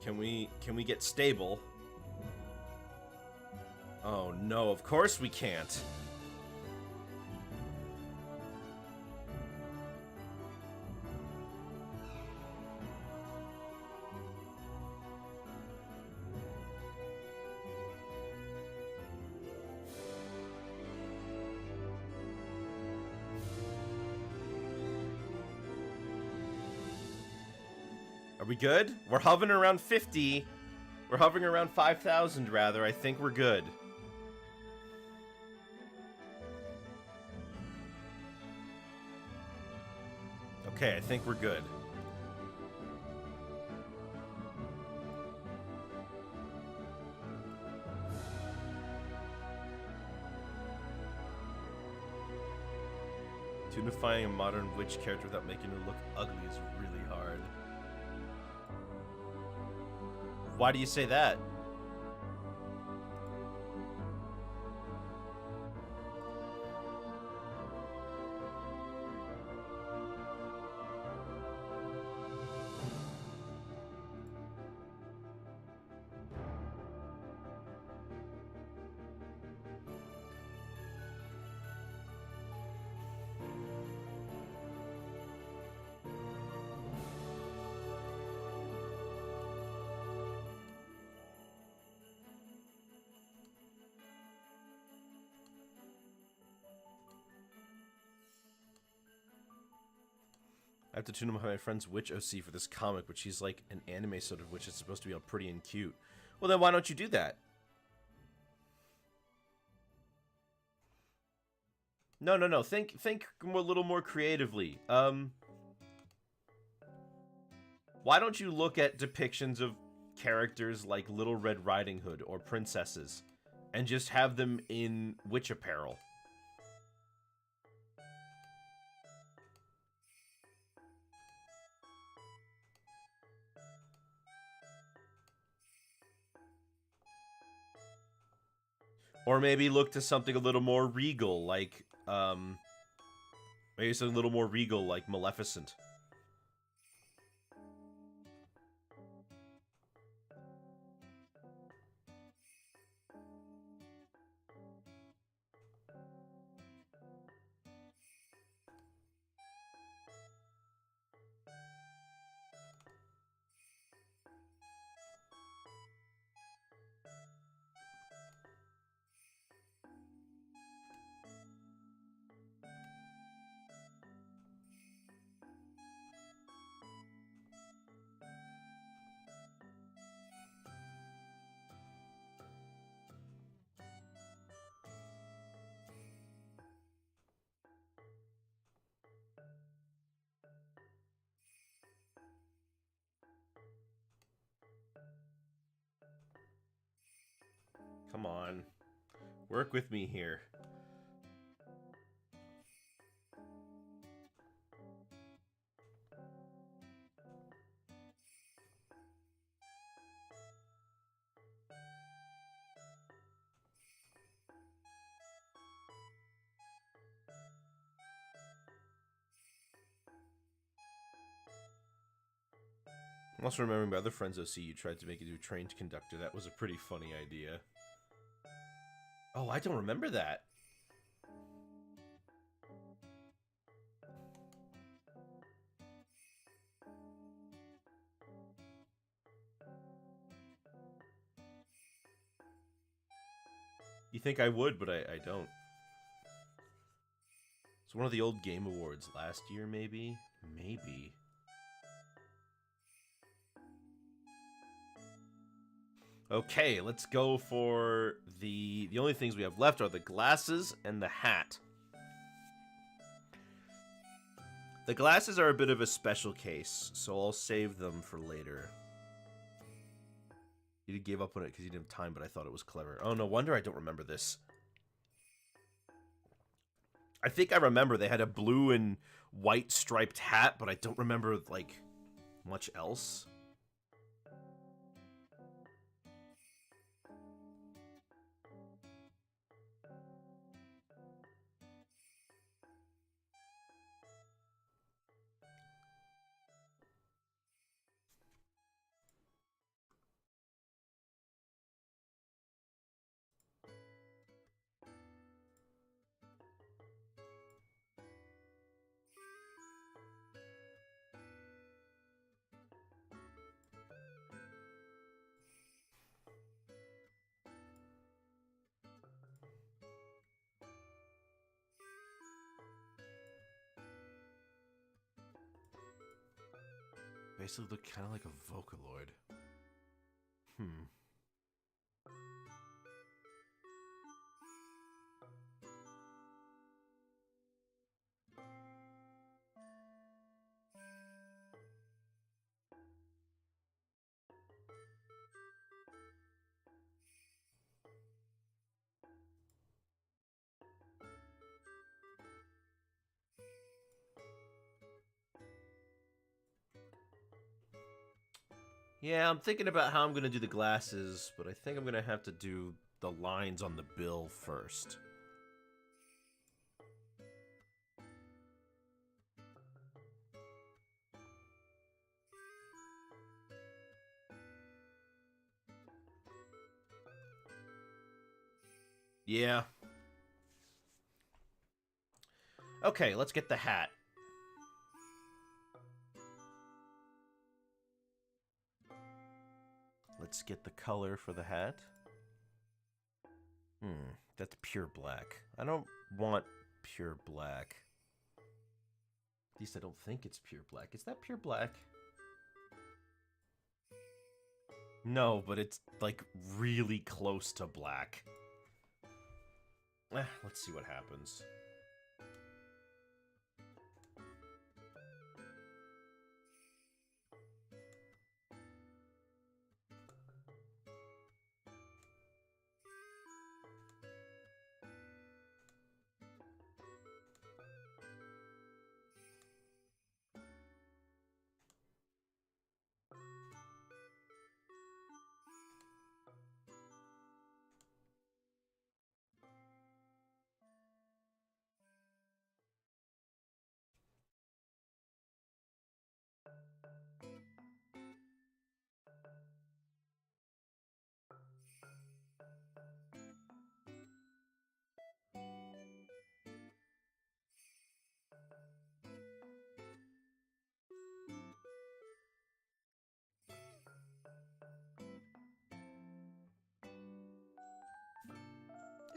Can we get stable? Oh no, of course we can't. Are we good? We're hovering around 50. We're hovering around 5,000, rather. I think we're good. Okay, I think we're good. Tunifying a modern witch character without making her look ugly is really hard. Why do you say that? I have to tune up my friend's witch OC for this comic, which he's like an anime sort of witch. It's supposed to be all pretty and cute. Well, then why don't you do that? No. Think a little more creatively. Why don't you look at depictions of characters like Little Red Riding Hood or princesses and just have them in witch apparel? Or maybe look to something a little more regal, like, maybe something a little more regal, like Maleficent. Come on. Work with me here. I'm also remembering my other friends OC, you tried to make it do trained conductor. That was a pretty funny idea. Oh, I don't remember that. You think I would, but I don't. It's one of the old Game Awards last year, maybe? Maybe. Okay, let's go for the only things we have left are the glasses and the hat. The glasses are a bit of a special case, so I'll save them for later. You gave up on it because you didn't have time, but I thought it was clever. Oh, no wonder I don't remember this. I think I remember they had a blue and white striped hat, but I don't remember, like, much else. basically look kind of like a Vocaloid. Yeah, I'm thinking about how I'm going to do the glasses, but I think I'm going to have to do the lines on the bill first. Yeah. Okay, let's get the hat. Let's get the color for the hat. That's pure black. I don't want pure black. At least I don't think it's pure black. Is that pure black? No, but it's like really close to black. Let's see what happens.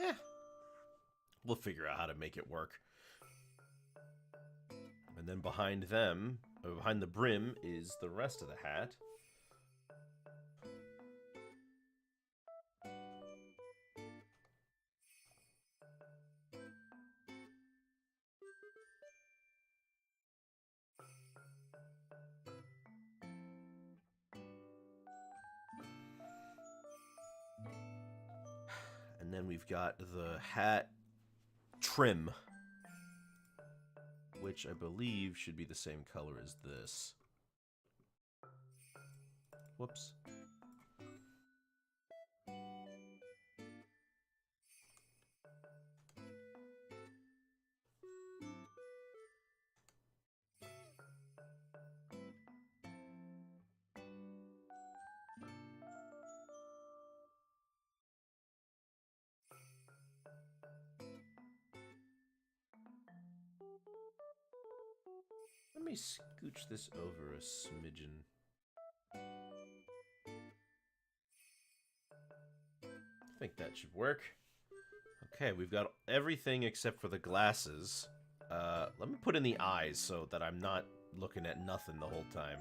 Eh. We'll figure out how to make it work. And then behind them, behind the brim, is the rest of the hat. And then we've got the hat trim, which I believe should be the same color as this. Whoops. Let me scooch this over a smidgen. I think that should work. Okay, we've got everything except for the glasses. Let me put in the eyes so that I'm not looking at nothing the whole time.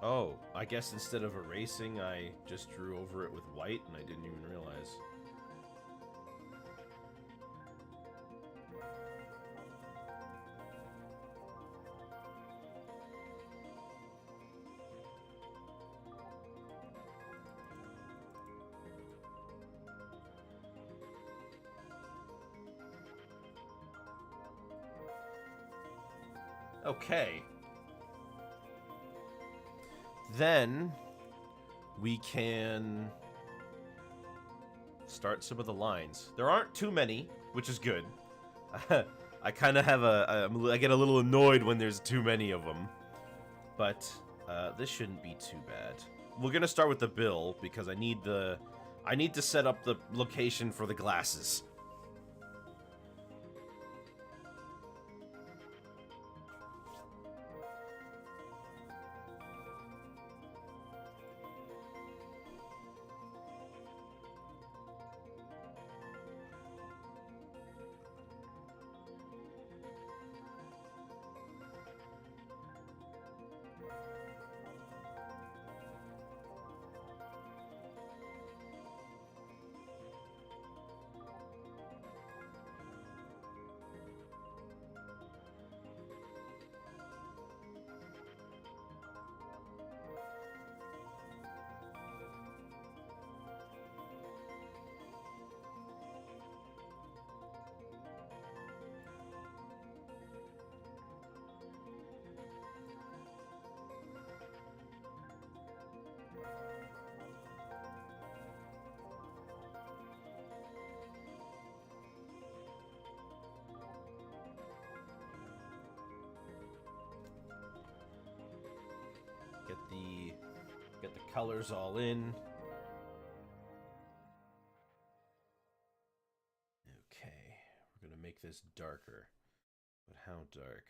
Oh, I guess instead of erasing, I just drew over it with white, and I didn't even realize. Okay. Then, we can start some of the lines. There aren't too many, which is good. I kind of have I get a little annoyed when there's too many of them. But this shouldn't be too bad. We're gonna start with the bill because I need to set up the location for the glasses. Get the colors all in. Okay, we're gonna make this darker. But how dark?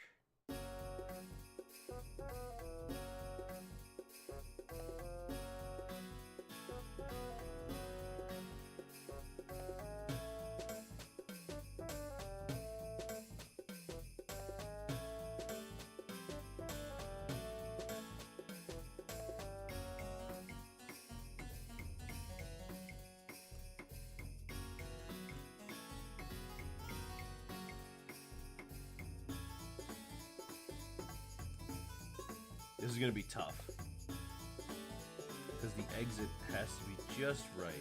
This is gonna be tough. Because the exit has to be just right.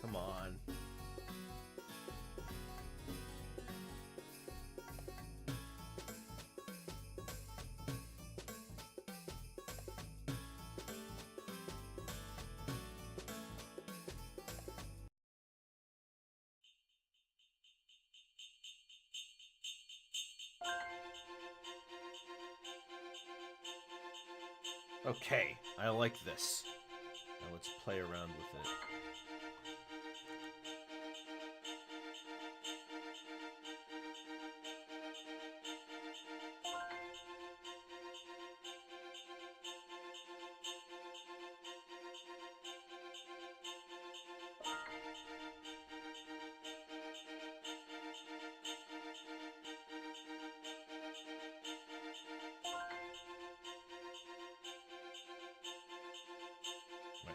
Come on. Okay, I like this. Now let's play around with it.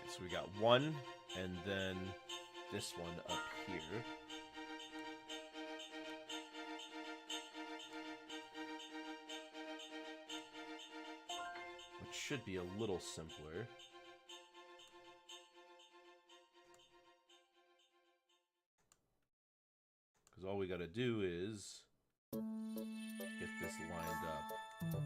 So we got one, and then this one up here. Which should be a little simpler. Because all we gotta do is get this lined up.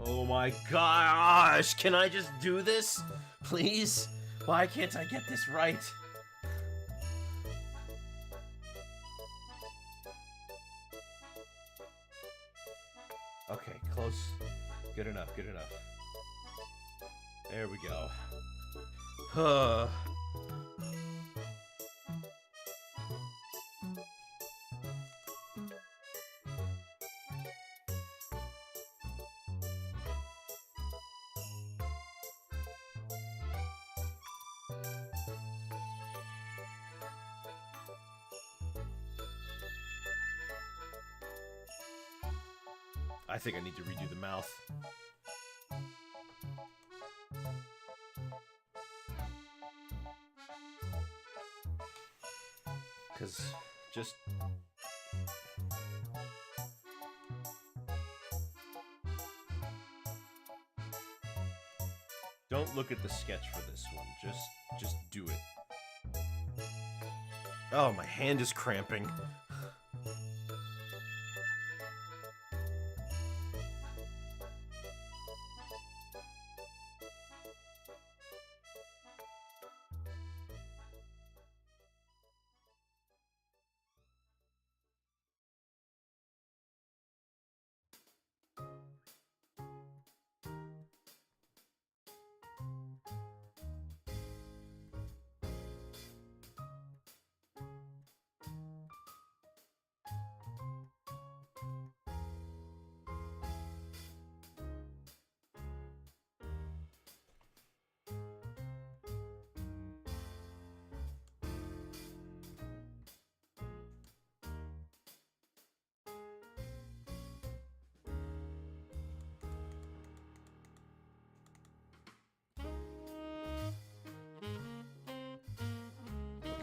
Oh my gosh! Can I just do this? Please? Why can't I get this right? Okay, close. Good enough, good enough. There we go. I think I need to redo the mouth. Because just... Don't look at the sketch for this one. Just do it. Oh, my hand is cramping.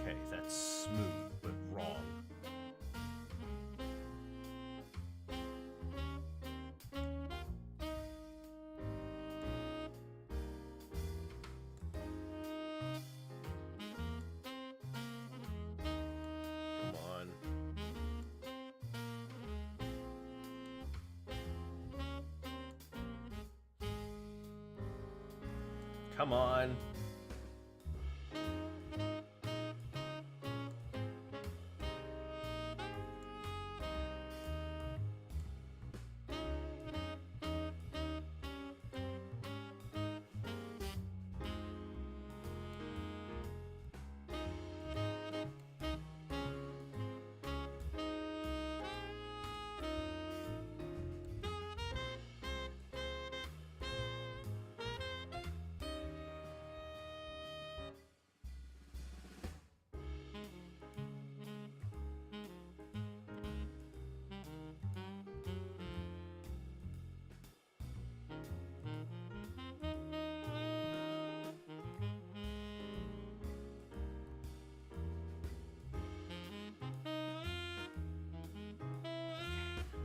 Okay, that's smooth, but wrong. Come on. Come on.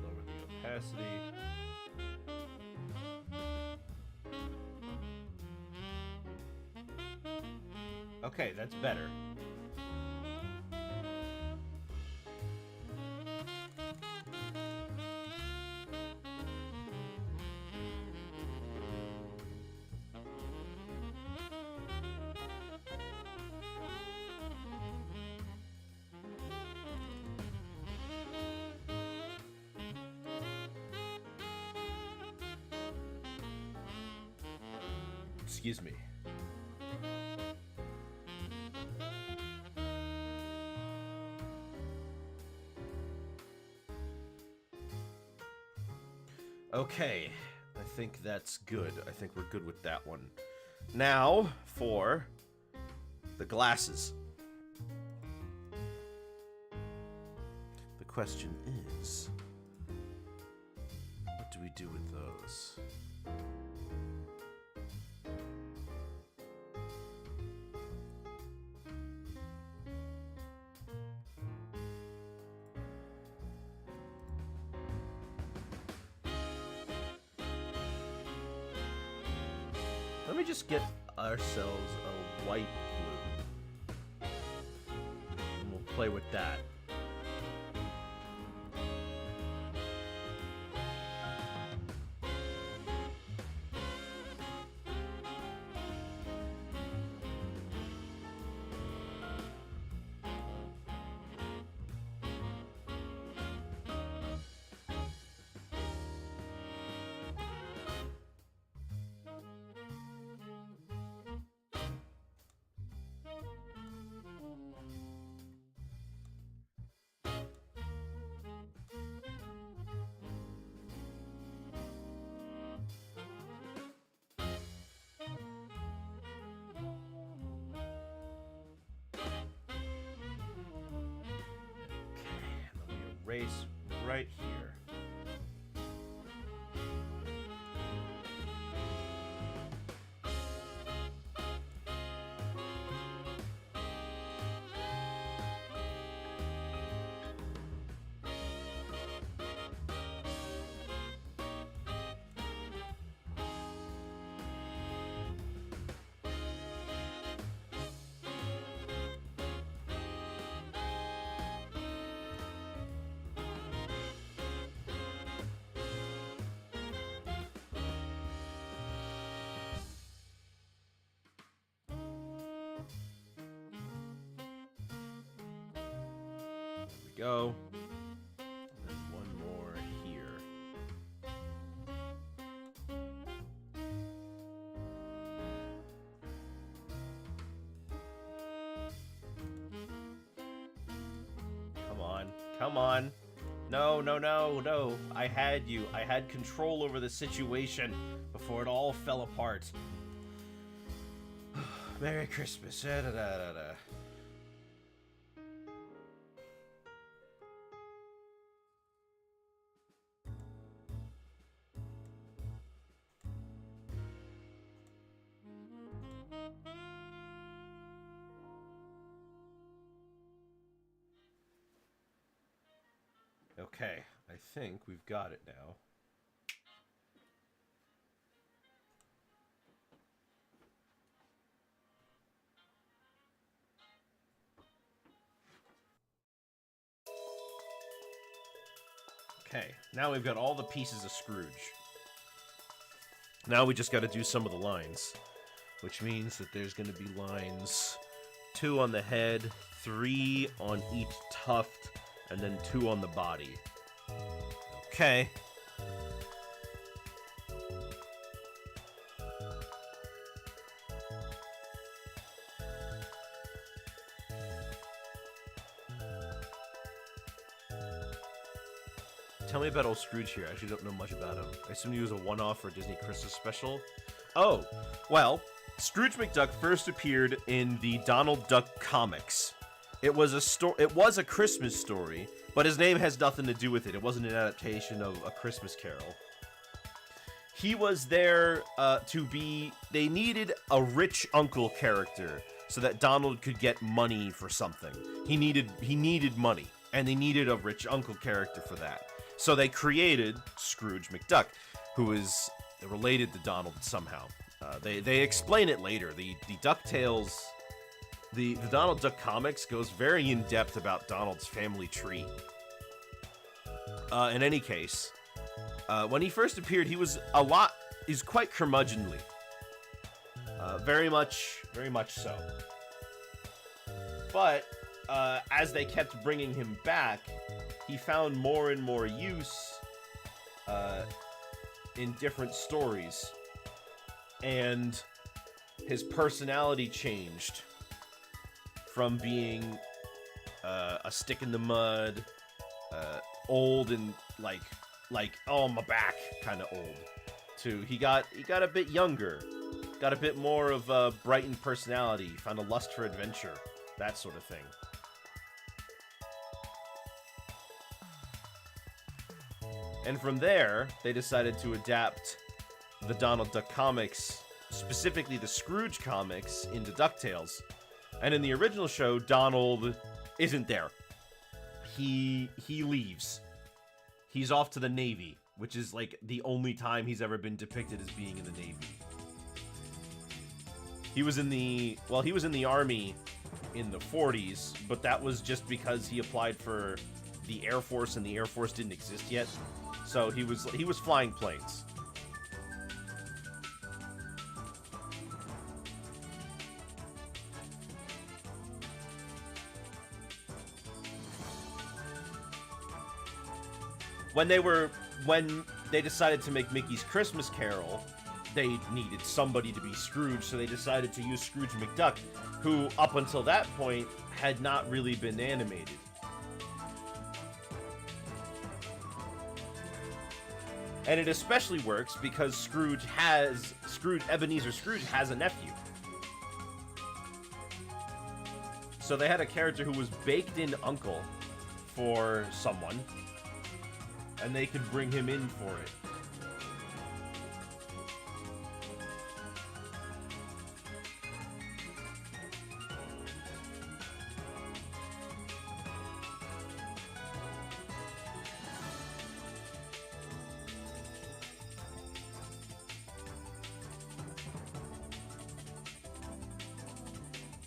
Lower the opacity. Okay, that's better. Excuse me. Okay, I think that's good. I think we're good with that one. Now, for the glasses. The question is, what do we do with those? Let me just get ourselves a white blue. And we'll play with that. race right here. Go. And one more here. Come on. Come on. No, no, no, no. I had you. I had control over the situation before it all fell apart. Merry Christmas. Da, da, da, da, da. Okay, I think we've got it now. Okay, now we've got all the pieces of Scrooge. Now we just got to do some of the lines, which means that there's going to be lines 2 on the head, 3 on each tuft, and then 2 on the body. Okay. Tell me about old Scrooge here. I actually don't know much about him. I assume he was a one-off for a Disney Christmas special. Oh, well, Scrooge McDuck first appeared in the Donald Duck comics. It was a Christmas story, but his name has nothing to do with it. It wasn't an adaptation of A Christmas Carol. He was there they needed a rich uncle character so that Donald could get money for something. He needed money, and they needed a rich uncle character for that. So they created Scrooge McDuck, who is related to Donald somehow. They explain it later. The DuckTales, the Donald Duck comics goes very in depth about Donald's family tree. In any case, when he first appeared, he's quite curmudgeonly. Very much so. But as they kept bringing him back, he found more and more use in different stories, and his personality changed from being a stick in the mud, old and like oh, my back kind of old, to he got a bit younger, got a bit more of a brightened personality, found a lust for adventure, that sort of thing. And from there, they decided to adapt the Donald Duck comics, specifically the Scrooge comics, into DuckTales. And in the original show, Donald isn't there. He leaves. He's off to the Navy, which is like the only time he's ever been depicted as being in the Navy. He was in the Army in the 40s, but that was just because he applied for the Air Force, and the Air Force didn't exist yet. So he was flying planes. When they decided to make Mickey's Christmas Carol, they needed somebody to be Scrooge, so they decided to use Scrooge McDuck, who up until that point had not really been animated. And it especially works because Ebenezer Scrooge has a nephew. So they had a character who was baked-in uncle for someone, and they could bring him in for it.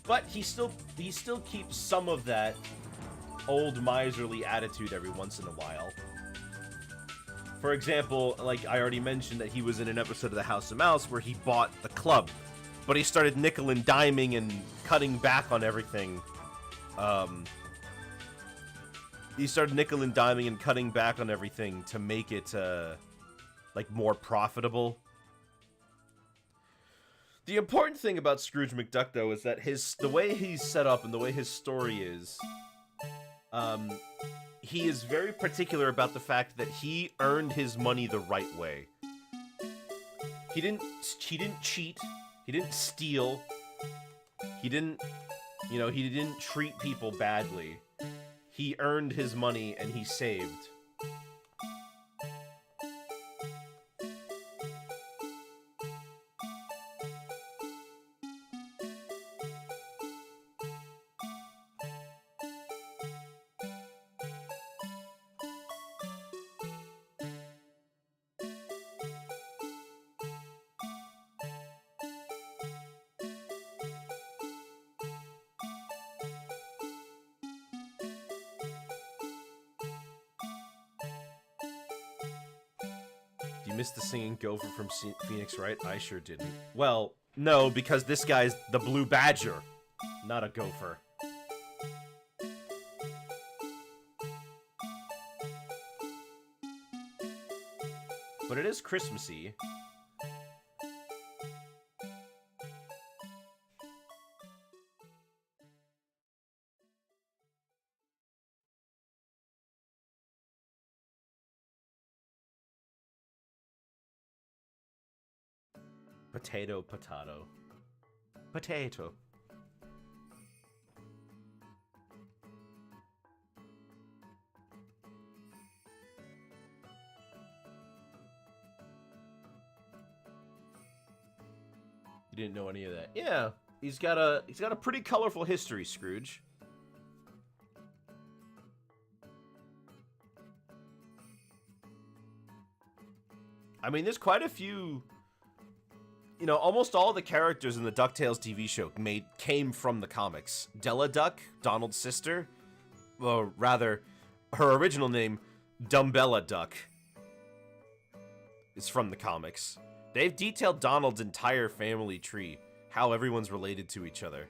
But he still keeps some of that old miserly attitude every once in a while. For example, like I already mentioned that he was in an episode of The House of Mouse where he bought the club, but he started nickel and diming and cutting back on everything. He started nickel and diming and cutting back on everything to make it like more profitable. The important thing about Scrooge McDuck, though, is that the way he's set up and the way his story is, he is very particular about the fact that he earned his money the right way. He didn't cheat. He didn't steal. He didn't treat people badly. He earned his money and he saved. You missed the singing gopher from Phoenix, right? I sure didn't. Well, no, because this guy's the Blue Badger, not a gopher. But it is Christmassy. Potato, potato. Potato. You didn't know any of that. Yeah, he's got a pretty colorful history, Scrooge. I mean, there's quite a few. You know, almost all the characters in the DuckTales TV show came from the comics. Della Duck, Donald's sister, well, rather, her original name, Dumbella Duck, is from the comics. They've detailed Donald's entire family tree, how everyone's related to each other.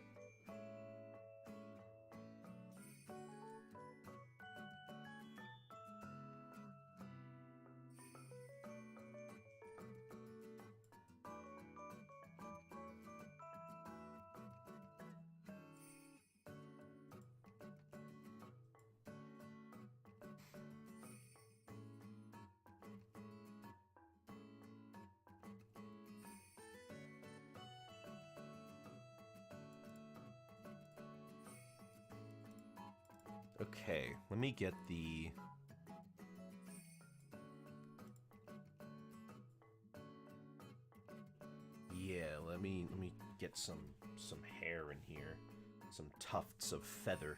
Okay, let me get the... Yeah, let me get some hair in here. Some tufts of feather.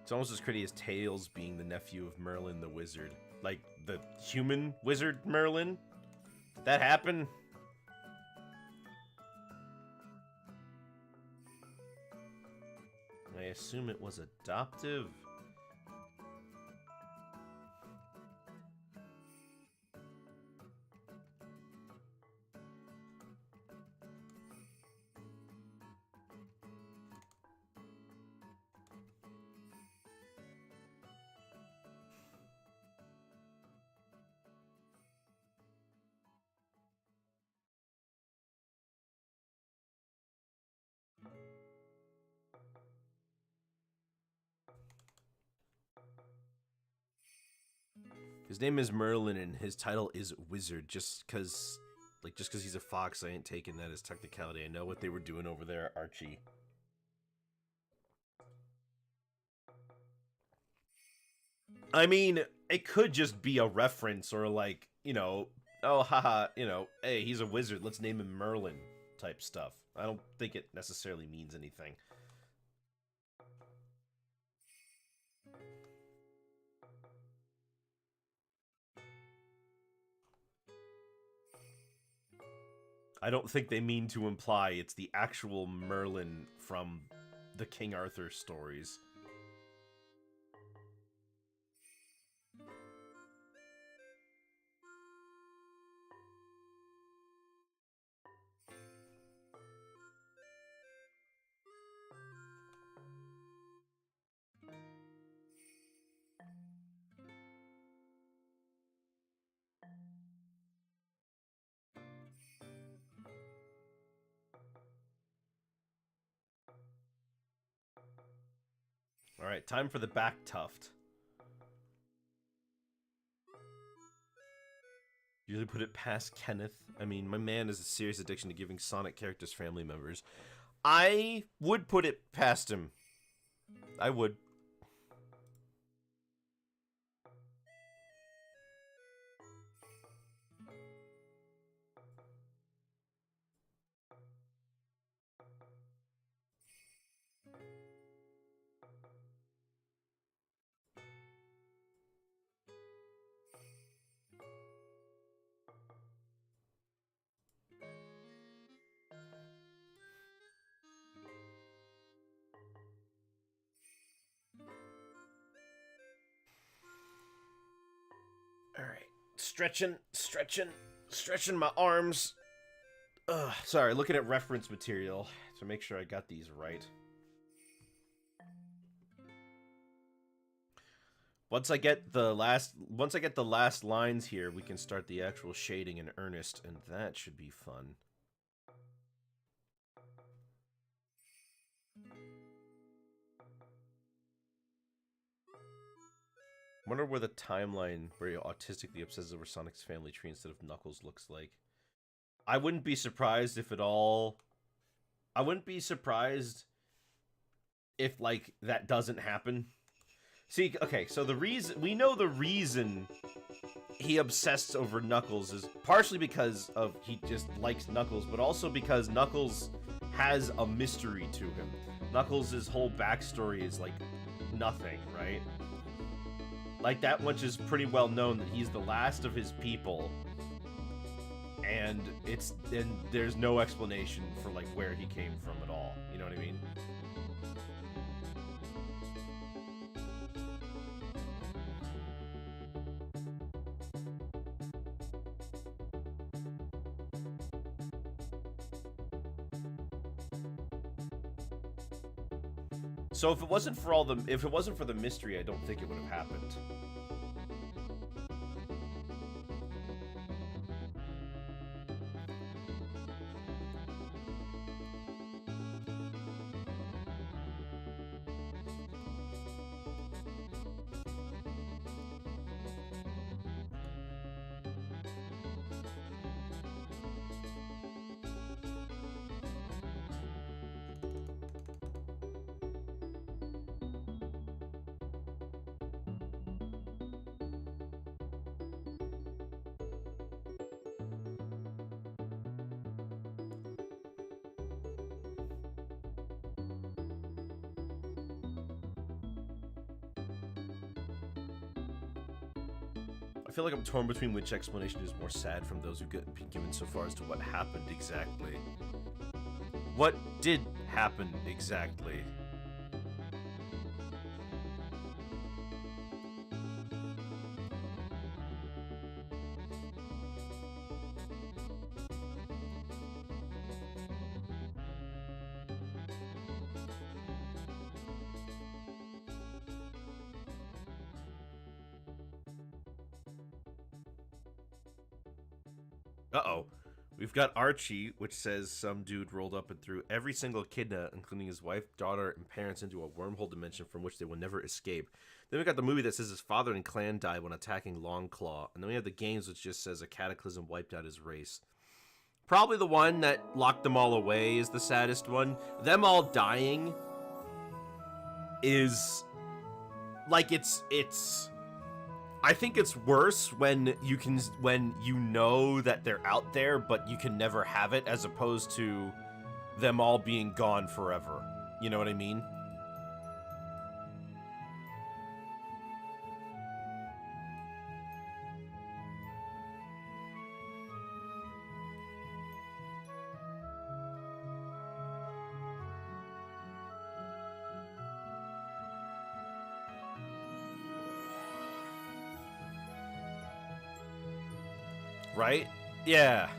It's almost as pretty as Tails being the nephew of Merlin the Wizard. Like, the human wizard Merlin? Did that happen? I assume it was adoptive. His name is Merlin, and his title is Wizard. Just because he's a fox, I ain't taking that as technicality. I know what they were doing over there, Archie. I mean, it could just be a reference, or like, you know, oh, haha, you know, hey, he's a wizard, let's name him Merlin type stuff. I don't think it necessarily means anything. I don't think they mean to imply it's the actual Merlin from the King Arthur stories. Alright, time for the back tuft. Usually put it past Kenneth. I mean, my man has a serious addiction to giving Sonic characters family members. I would put it past him. I would. Alright. Stretching my arms. Ugh, sorry, looking at reference material to make sure I got these right. Once I get the last lines here, we can start the actual shading in earnest, and that should be fun. I wonder where the timeline where you're autistically obsessed over Sonic's family tree instead of Knuckles looks like. I wouldn't be surprised if it all... I wouldn't be surprised if, like, that doesn't happen. See, okay, so the reason... We know the reason he obsesses over Knuckles is partially because of he just likes Knuckles, but also because Knuckles has a mystery to him. Knuckles' whole backstory is, like, nothing, right? Like, that much is pretty well known that he's the last of his people, and there's no explanation for, like, where he came from at all. You know what I mean? So if it wasn't for the mystery, I don't think it would have happened. I feel like I'm torn between which explanation is more sad from those who get given so far as to what happened exactly. What did happen exactly? Uh-oh. We've got Archie, which says some dude rolled up and threw every single echidna, including his wife, daughter, and parents, into a wormhole dimension from which they will never escape. Then we got the movie that says his father and clan died when attacking Longclaw. And then we have the games, which just says a cataclysm wiped out his race. Probably the one that locked them all away is the saddest one. Them all dying is like it's I think it's worse when you know that they're out there, but you can never have it, as opposed to them all being gone forever. You know what I mean? Right? Yeah.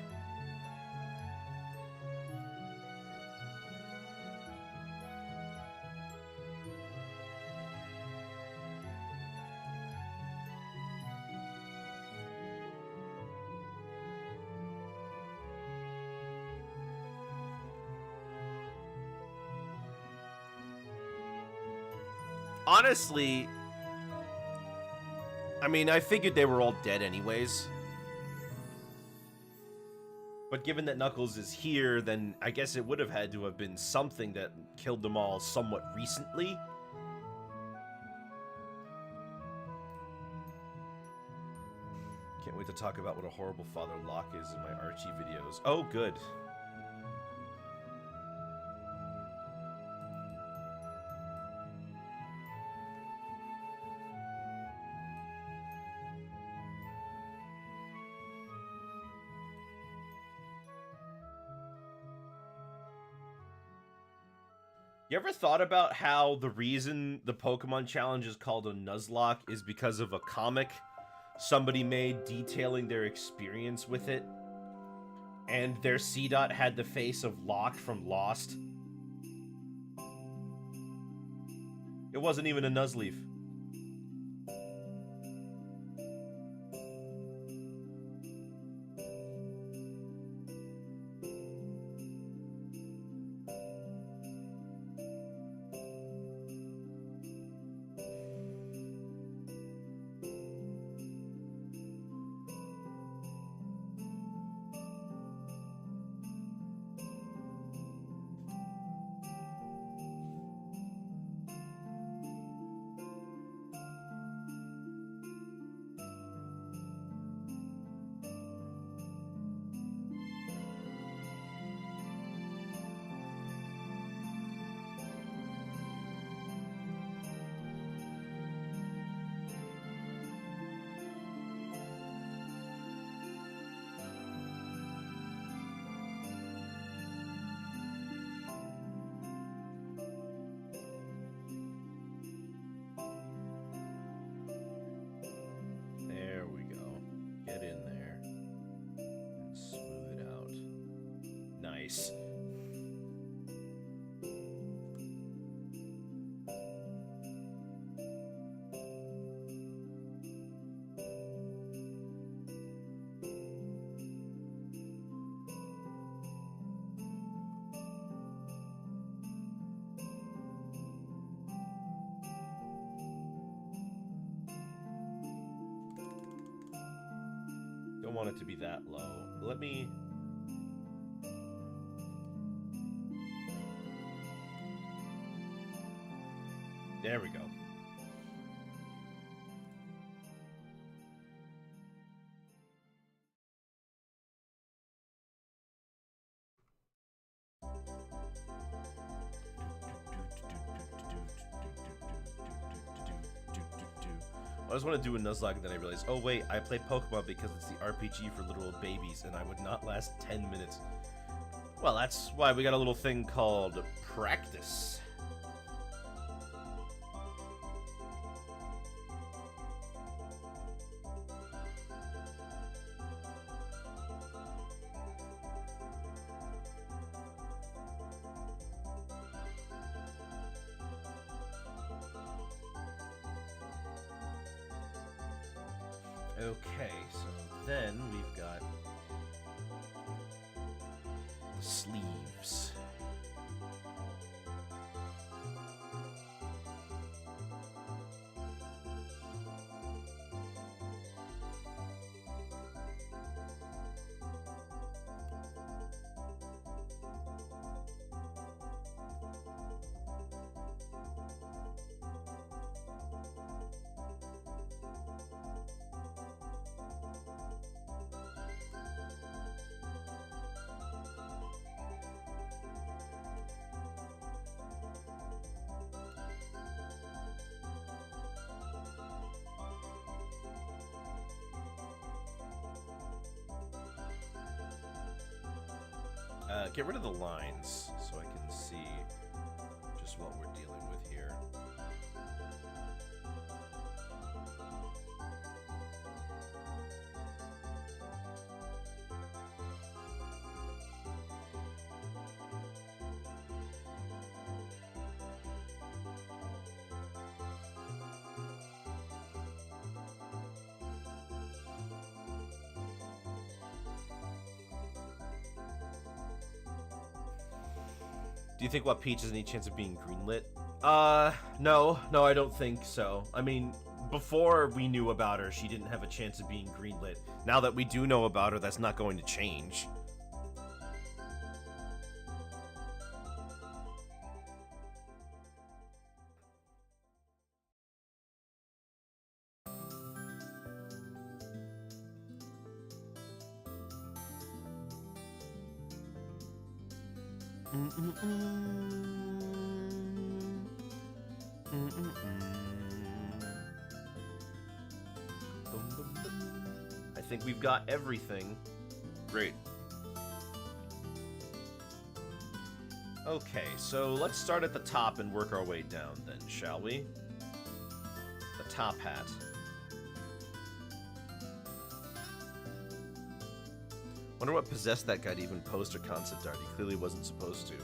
Honestly, I mean, I figured they were all dead anyways. But given that Knuckles is here, then I guess it would have had to have been something that killed them all somewhat recently. Can't wait to talk about what a horrible father Locke is in my Archie videos. Oh, good. You ever thought about how the reason the Pokemon Challenge is called a Nuzlocke is because of a comic somebody made detailing their experience with it? And their C-Dot had the face of Locke from Lost. It wasn't even a Nuzleaf. There we go. Get in there. And smooth it out. Nice. Don't want it to be that low. Let me... There we go. I just want to do a Nuzlocke, and then I realized, oh wait, I play Pokemon because it's the RPG for literal babies, and I would not last 10 minutes. Well, that's why we got a little thing called practice. Okay, so then we've got Sleeves. Get rid of the lines so I can see just what we're dealing with here. Do you think What Peach has any chance of being greenlit? No, I don't think so. I mean, before we knew about her, she didn't have a chance of being greenlit. Now that we do know about her, that's not going to change. I think we've got everything. Great. Okay, so let's start at the top and work our way down then, shall we? The top hat. Wonder what possessed that guy to even post a concept art. He clearly wasn't supposed to.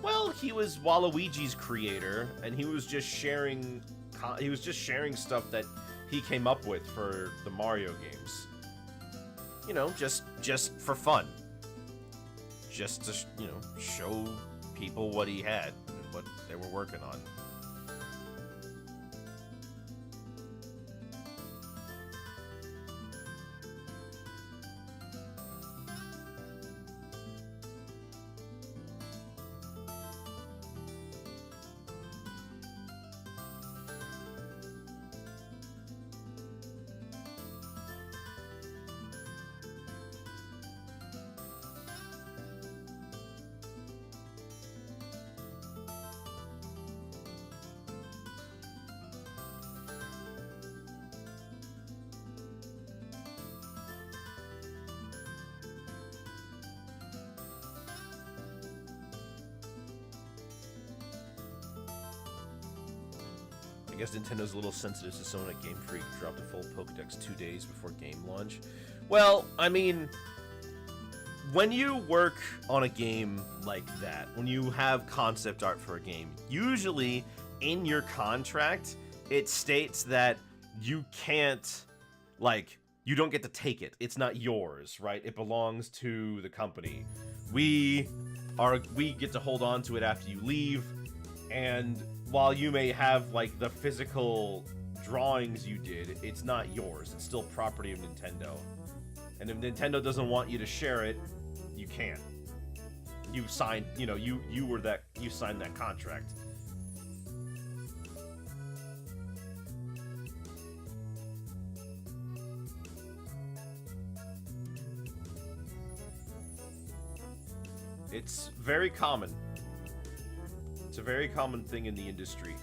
Well, he was Waluigi's creator, and he was just sharing stuff that he came up with for the Mario games. You know, just for fun. Just to, you know, show people what he had and what they were working on. I guess Nintendo's a little sensitive to someone at Game Freak dropped a full Pokédex 2 days before game launch. Well, I mean, when you work on a game like that, when you have concept art for a game, usually in your contract, it states that you can't, like, you don't get to take it. It's not yours, right? It belongs to the company. We get to hold on to it after you leave, and while you may have, like, the physical drawings you did, it's not yours. It's still property of Nintendo. And if Nintendo doesn't want you to share it, you can't. You signed, you know, you signed that contract. It's very common. It's a very common thing in the industry.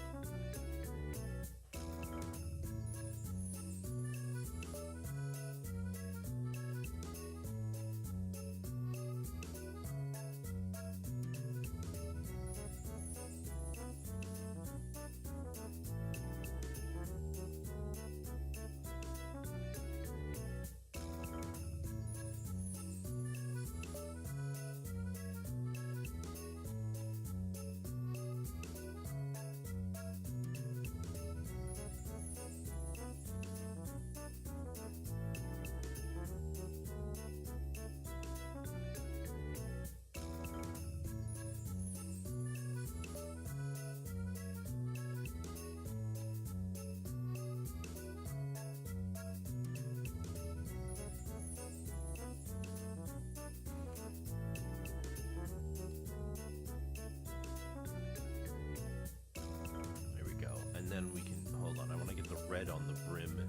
red on the brim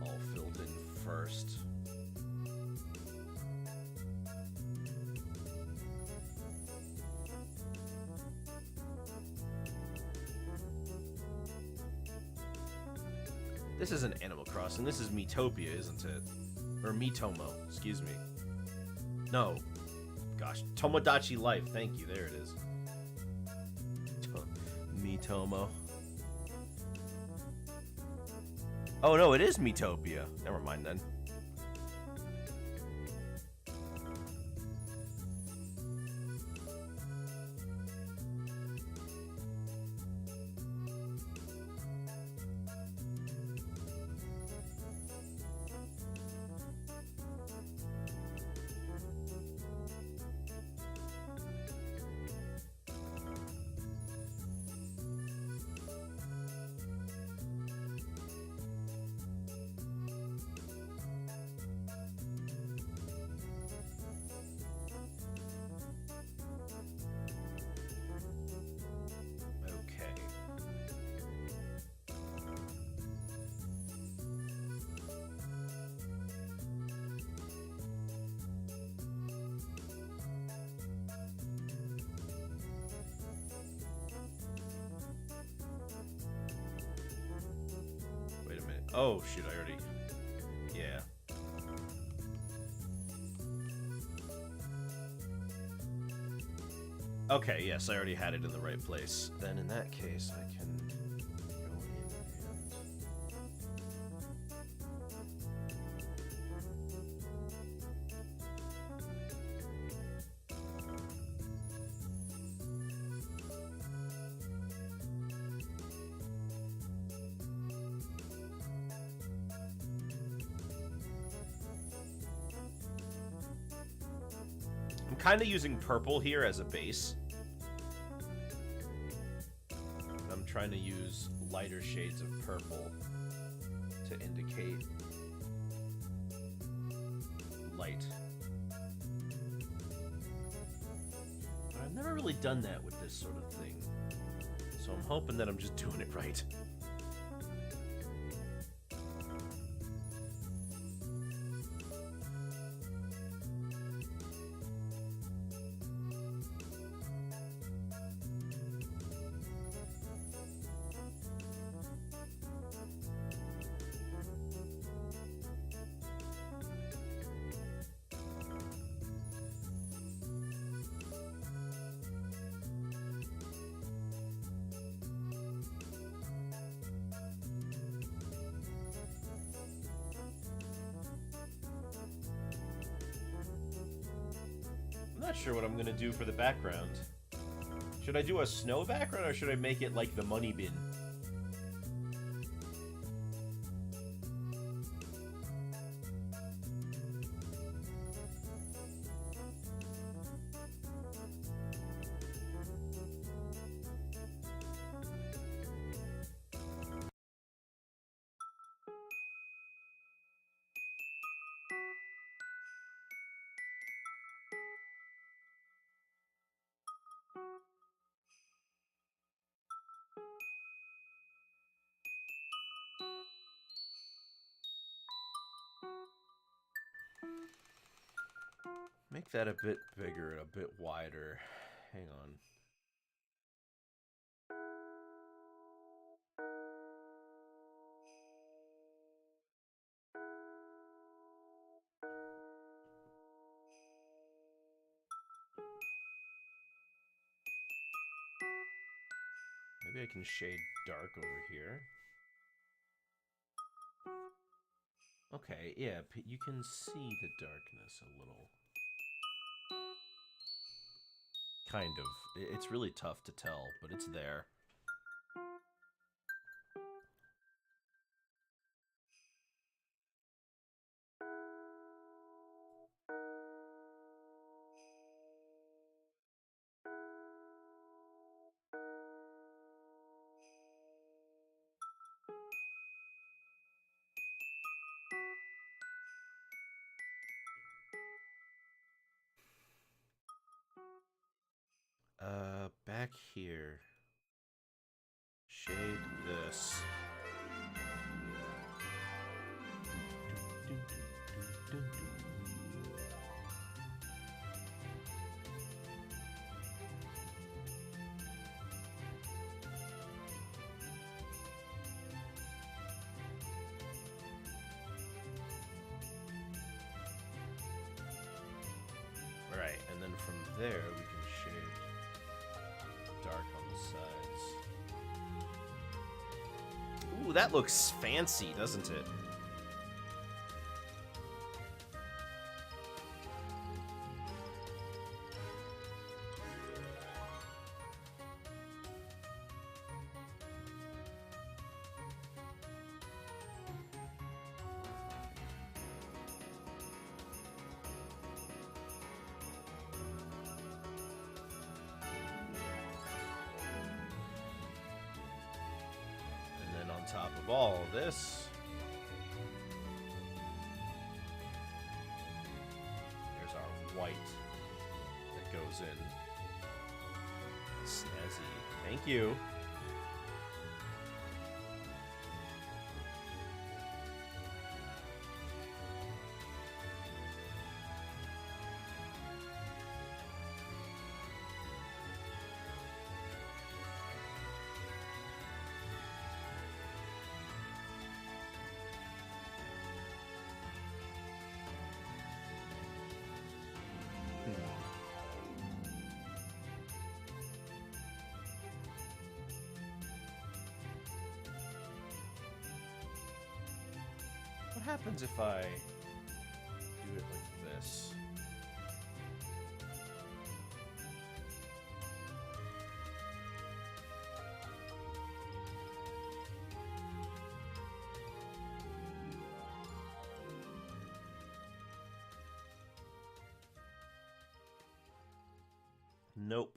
all filled in first. This isn't Animal Crossing, this is Miitopia, isn't it? Or Miitomo, excuse me. No. Gosh, Tomodachi Life, thank you, there it is. Miitomo. Oh no, it is Miitopia. Never mind then. Oh, shit, I already... Yeah. Okay, yes, I already had it in the right place. Then in that case, I can go in I'm kind of using purple here as a base. I'm trying to use lighter shades of purple to indicate light. But I've never really done that with this sort of thing. So I'm hoping that I'm just doing it right. I'm not sure what I'm gonna do for the background. Should I do a snow background or should I make it like the money bin? Make that a bit bigger and a bit wider. Hang on. Maybe I can shade dark over here. Okay, yeah, you can see the darkness a little. Kind of. It's really tough to tell, but it's there. Back here. there, we can shade dark on the sides. Ooh, that looks fancy, doesn't it? Top of all this, there's our white that goes in. Snazzy. Thank you. What happens if I do it like this? Nope.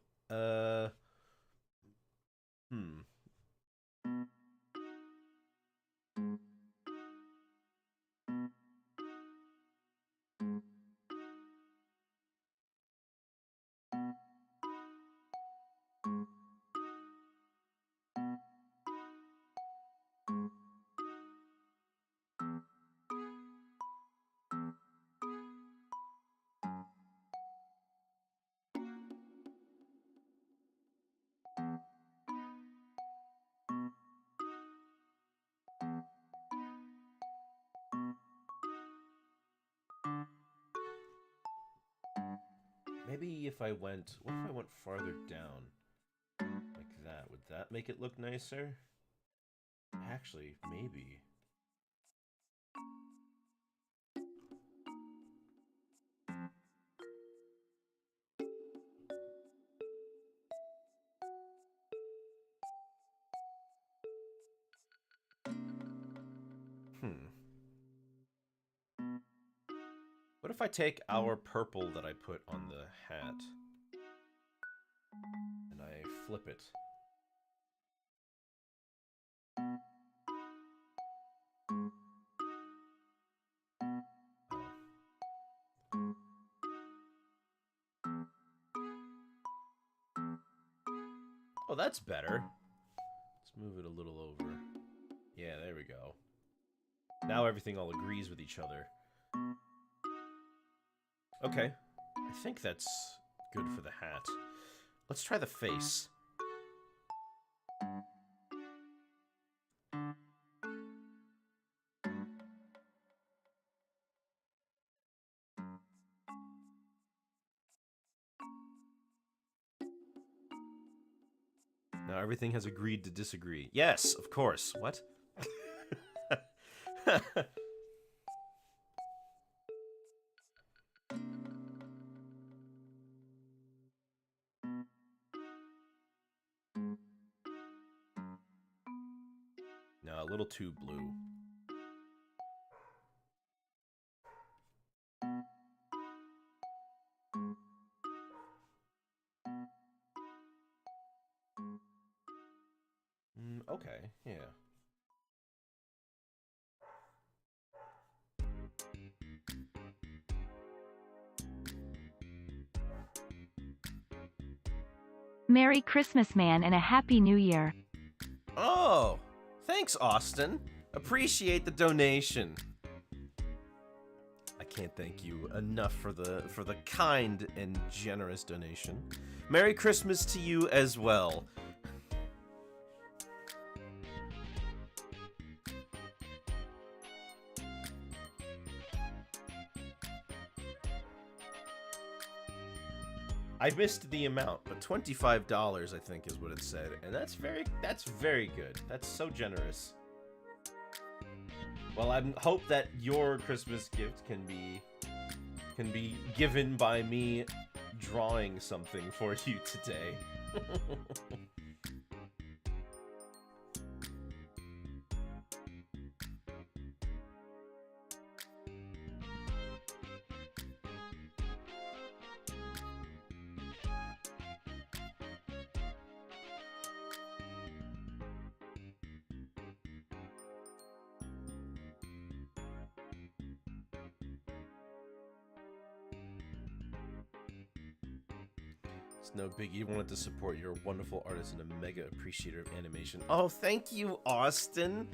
Maybe if I went, what if I went farther down? Like that, would that make it look nicer? Actually, maybe. What if I take our purple that I put on the hat and I flip it? Oh, that's better. Let's move it a little over. Yeah, there we go. Now everything all agrees with each other. Okay. I think that's good for the hat. Let's try the face. Now everything has agreed to disagree. Yes, of course. What? No, a little too blue. Okay, yeah. Merry Christmas, man, and a Happy New Year. Oh, thanks, Austin. Appreciate the donation. I can't thank you enough for the kind and generous donation. Merry Christmas to you as well. I missed the amount, but $25 I think is what it said, and that's very good. That's so generous. Well, I hope that your Christmas gift can be given by me drawing something for you today. It's no biggie. You wanted to support your wonderful artist and a mega appreciator of animation. Oh, thank you, Austin.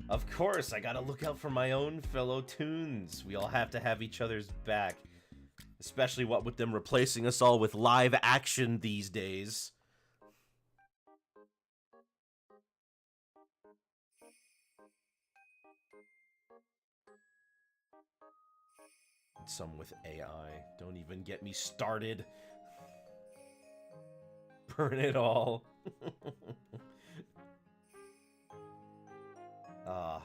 Of course, I gotta look out for my own fellow toons. We all have to have each other's back. Especially what with them replacing us all with live action these days. And some with AI. Don't even get me started. Burn it all. Ah.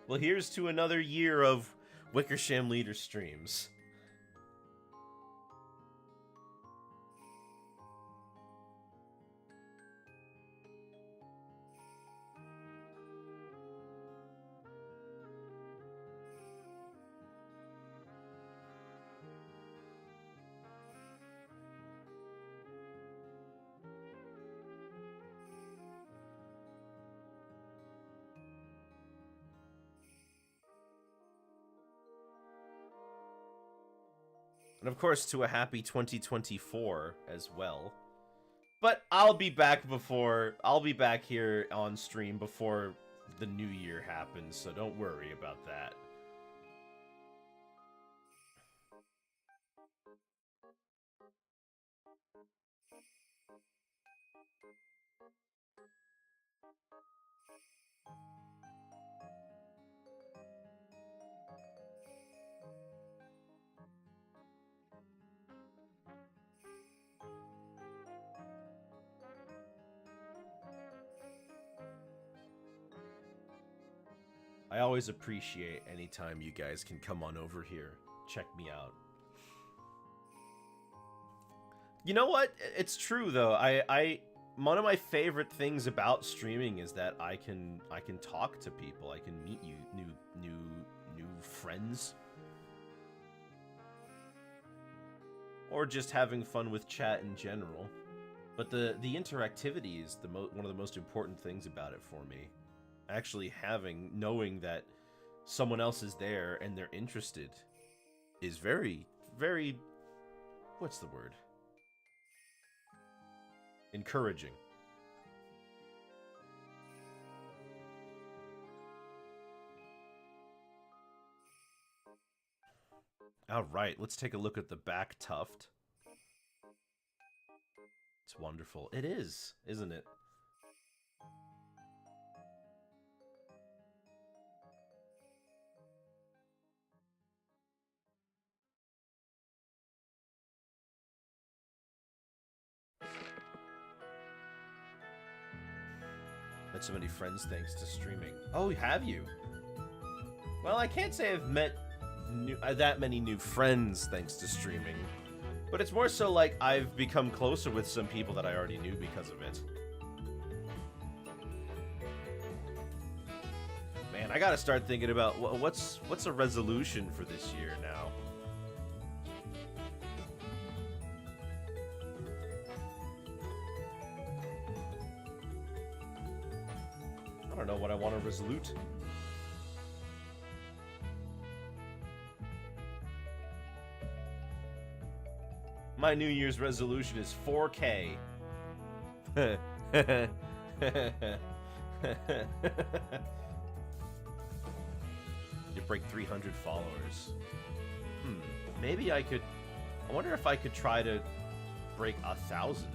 Well, here's to another year of Wickersham Leader streams. And of course, to a happy 2024 as well. But I'll be back here on stream before the new year happens, so don't worry about that. I always appreciate any time you guys can come on over here. Check me out. You know what? It's true though. One of my favorite things about streaming is that I can talk to people. I can meet you new friends. Or just having fun with chat in general. But the interactivity is one of the most important things about it for me. Actually knowing that someone else is there and they're interested is very, very, what's the word? Encouraging. Alright, let's take a look at the back tuft. It's wonderful. It is, isn't it? Met so many friends thanks to streaming. Oh, have you? Well, I can't say I've met that many new friends thanks to streaming, but it's more so like I've become closer with some people that I already knew because of it. Man, I gotta start thinking about what's a resolution for this year now. I don't know what I want to resolute. My New Year's resolution is 4K. You break 300 followers. Maybe I could... I wonder if I could try to break 1,000.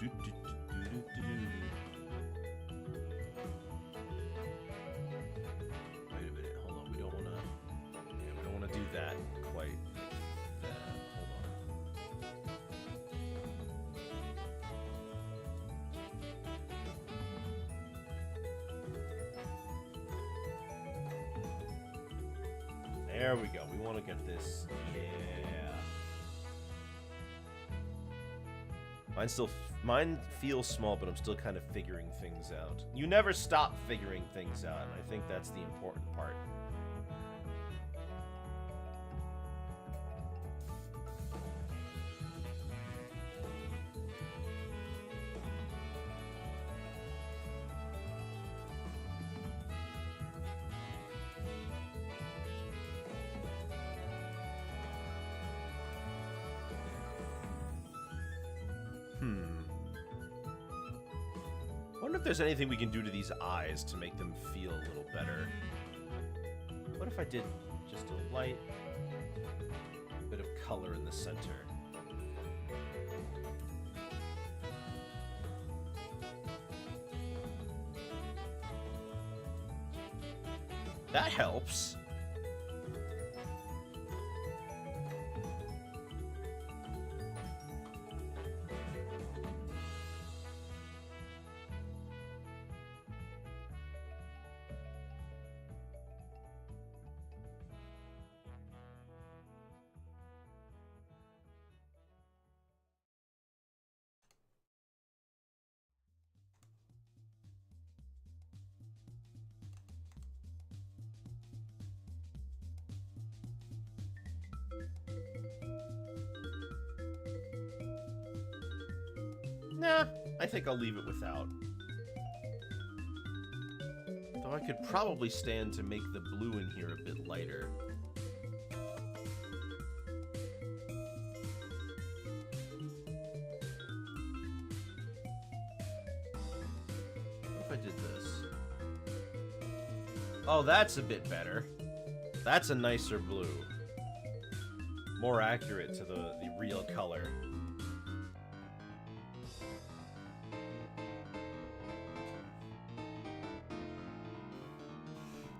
Wait a minute, hold on. We don't want to. Yeah, we don't want to do that quite. Hold on. There we go. We want to get this. Yeah. Mine feels small, but I'm still kind of figuring things out. You never stop figuring things out, and I think that's the important part. Wonder if there's anything we can do to these eyes to make them feel a little better. What if I did just a light bit of color in the center? That helps. Nah, I think I'll leave it without. Though I could probably stand to make the blue in here a bit lighter. What if I did this? Oh, that's a bit better. That's a nicer blue. More accurate to the real color.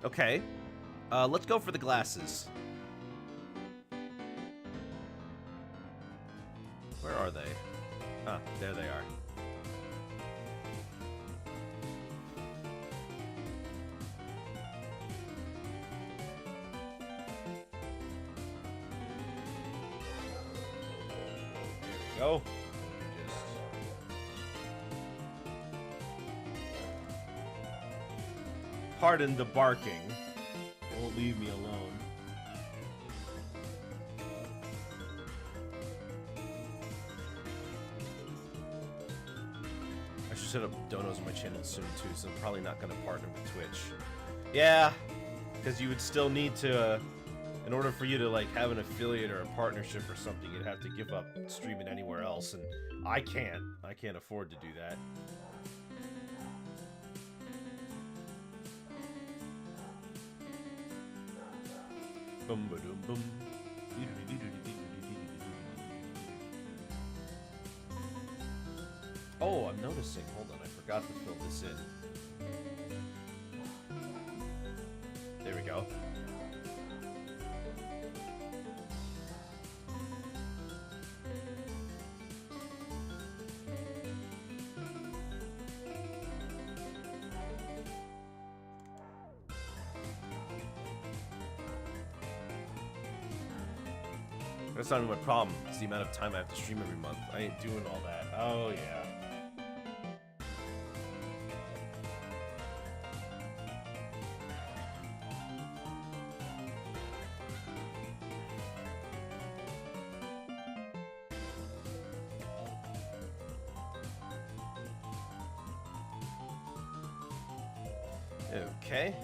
Okay, let's go for the glasses. Where are they? Ah, there they are. There we go. Pardon the barking. Won't leave me alone. I should set up donos on my channel soon too, so I'm probably not going to partner with Twitch. Yeah, because you would still need to, in order for you to like have an affiliate or a partnership or something, you'd have to give up streaming anywhere else, and I can't afford to do that. Boom, ba-doom, boom. Oh, I'm noticing. Hold on, I forgot to fill this in. There we go. That's not even my problem. It's the amount of time I have to stream every month. I ain't doing all that. Oh, yeah. Okay.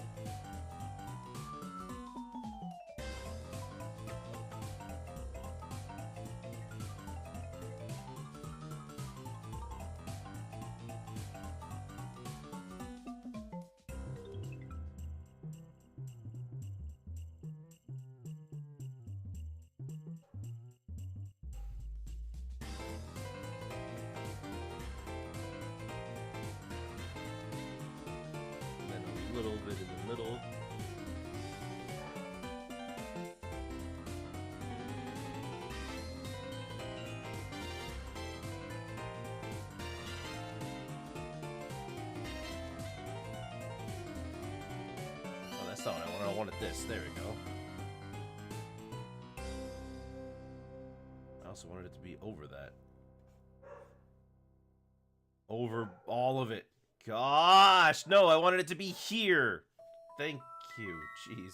little bit in the middle. Oh, that's not what I wanted. I wanted this. There we go. I also wanted it to be over that. Over all of it. Gosh, no, I wanted it to be here. Thank you. Jeez.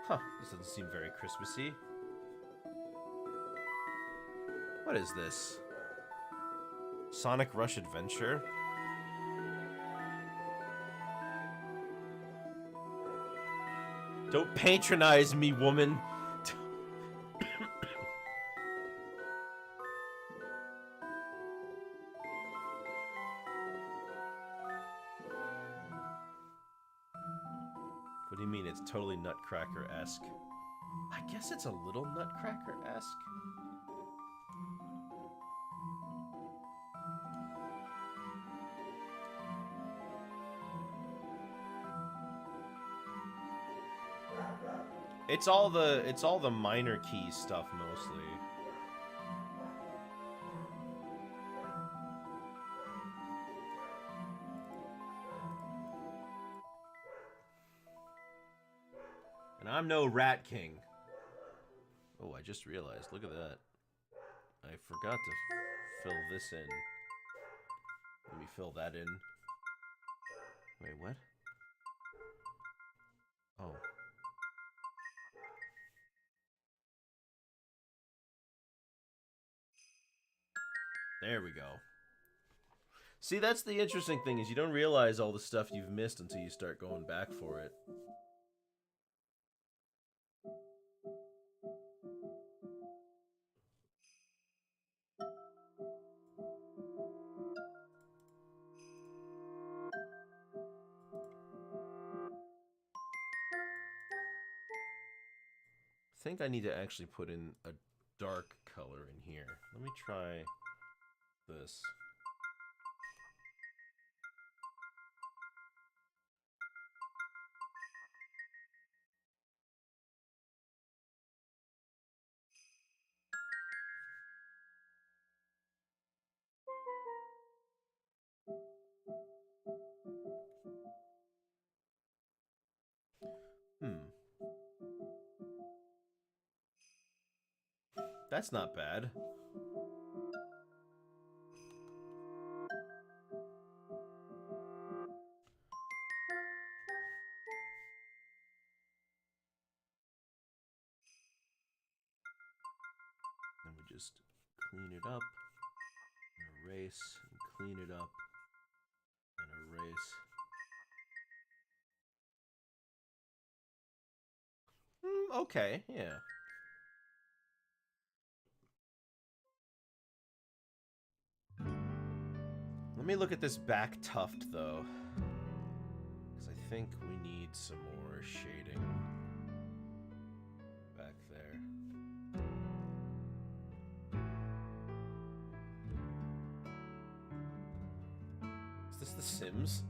Huh, this doesn't seem very Christmassy. What is this? Sonic Rush Adventure? Don't patronize me, woman. What do you mean it's totally Nutcracker-esque? I guess it's a little Nutcracker-esque. It's all the minor key stuff mostly. And I'm no Rat King. Oh, I just realized. Look at that. I forgot to fill this in. Let me fill that in. Wait, what? Oh. There we go. See, that's the interesting thing, is you don't realize all the stuff you've missed until you start going back for it. I think I need to actually put in a dark color in here. Let me try this. That's not bad. Then we just clean it up, and erase, and clean it up, and erase. Okay, yeah. Let me look at this back tuft, though. Because I think we need some more shading back there. Is this The Sims?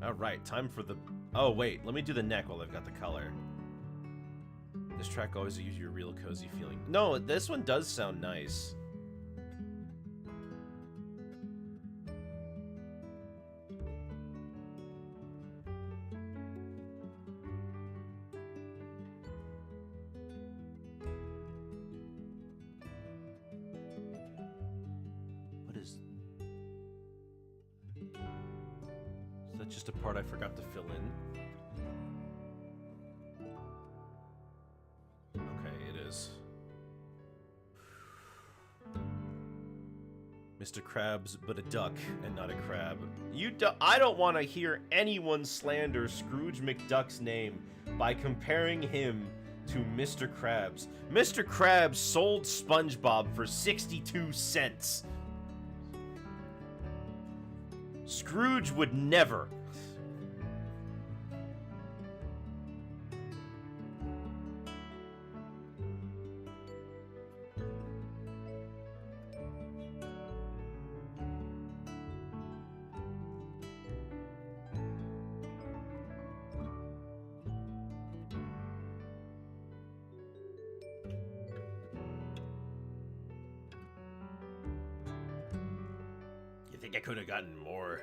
Alright, time for the... Oh, wait, let me do the neck while I've got the color. This track always gives you a real cozy feeling. No, this one does sound nice. What is... Is that just a part I forgot to fill in? Mr. Krabs, but a duck and not a crab. I don't want to hear anyone slander Scrooge McDuck's name by comparing him to Mr. Krabs. Mr. Krabs sold SpongeBob for 62 cents. Scrooge would never. think I could have gotten more.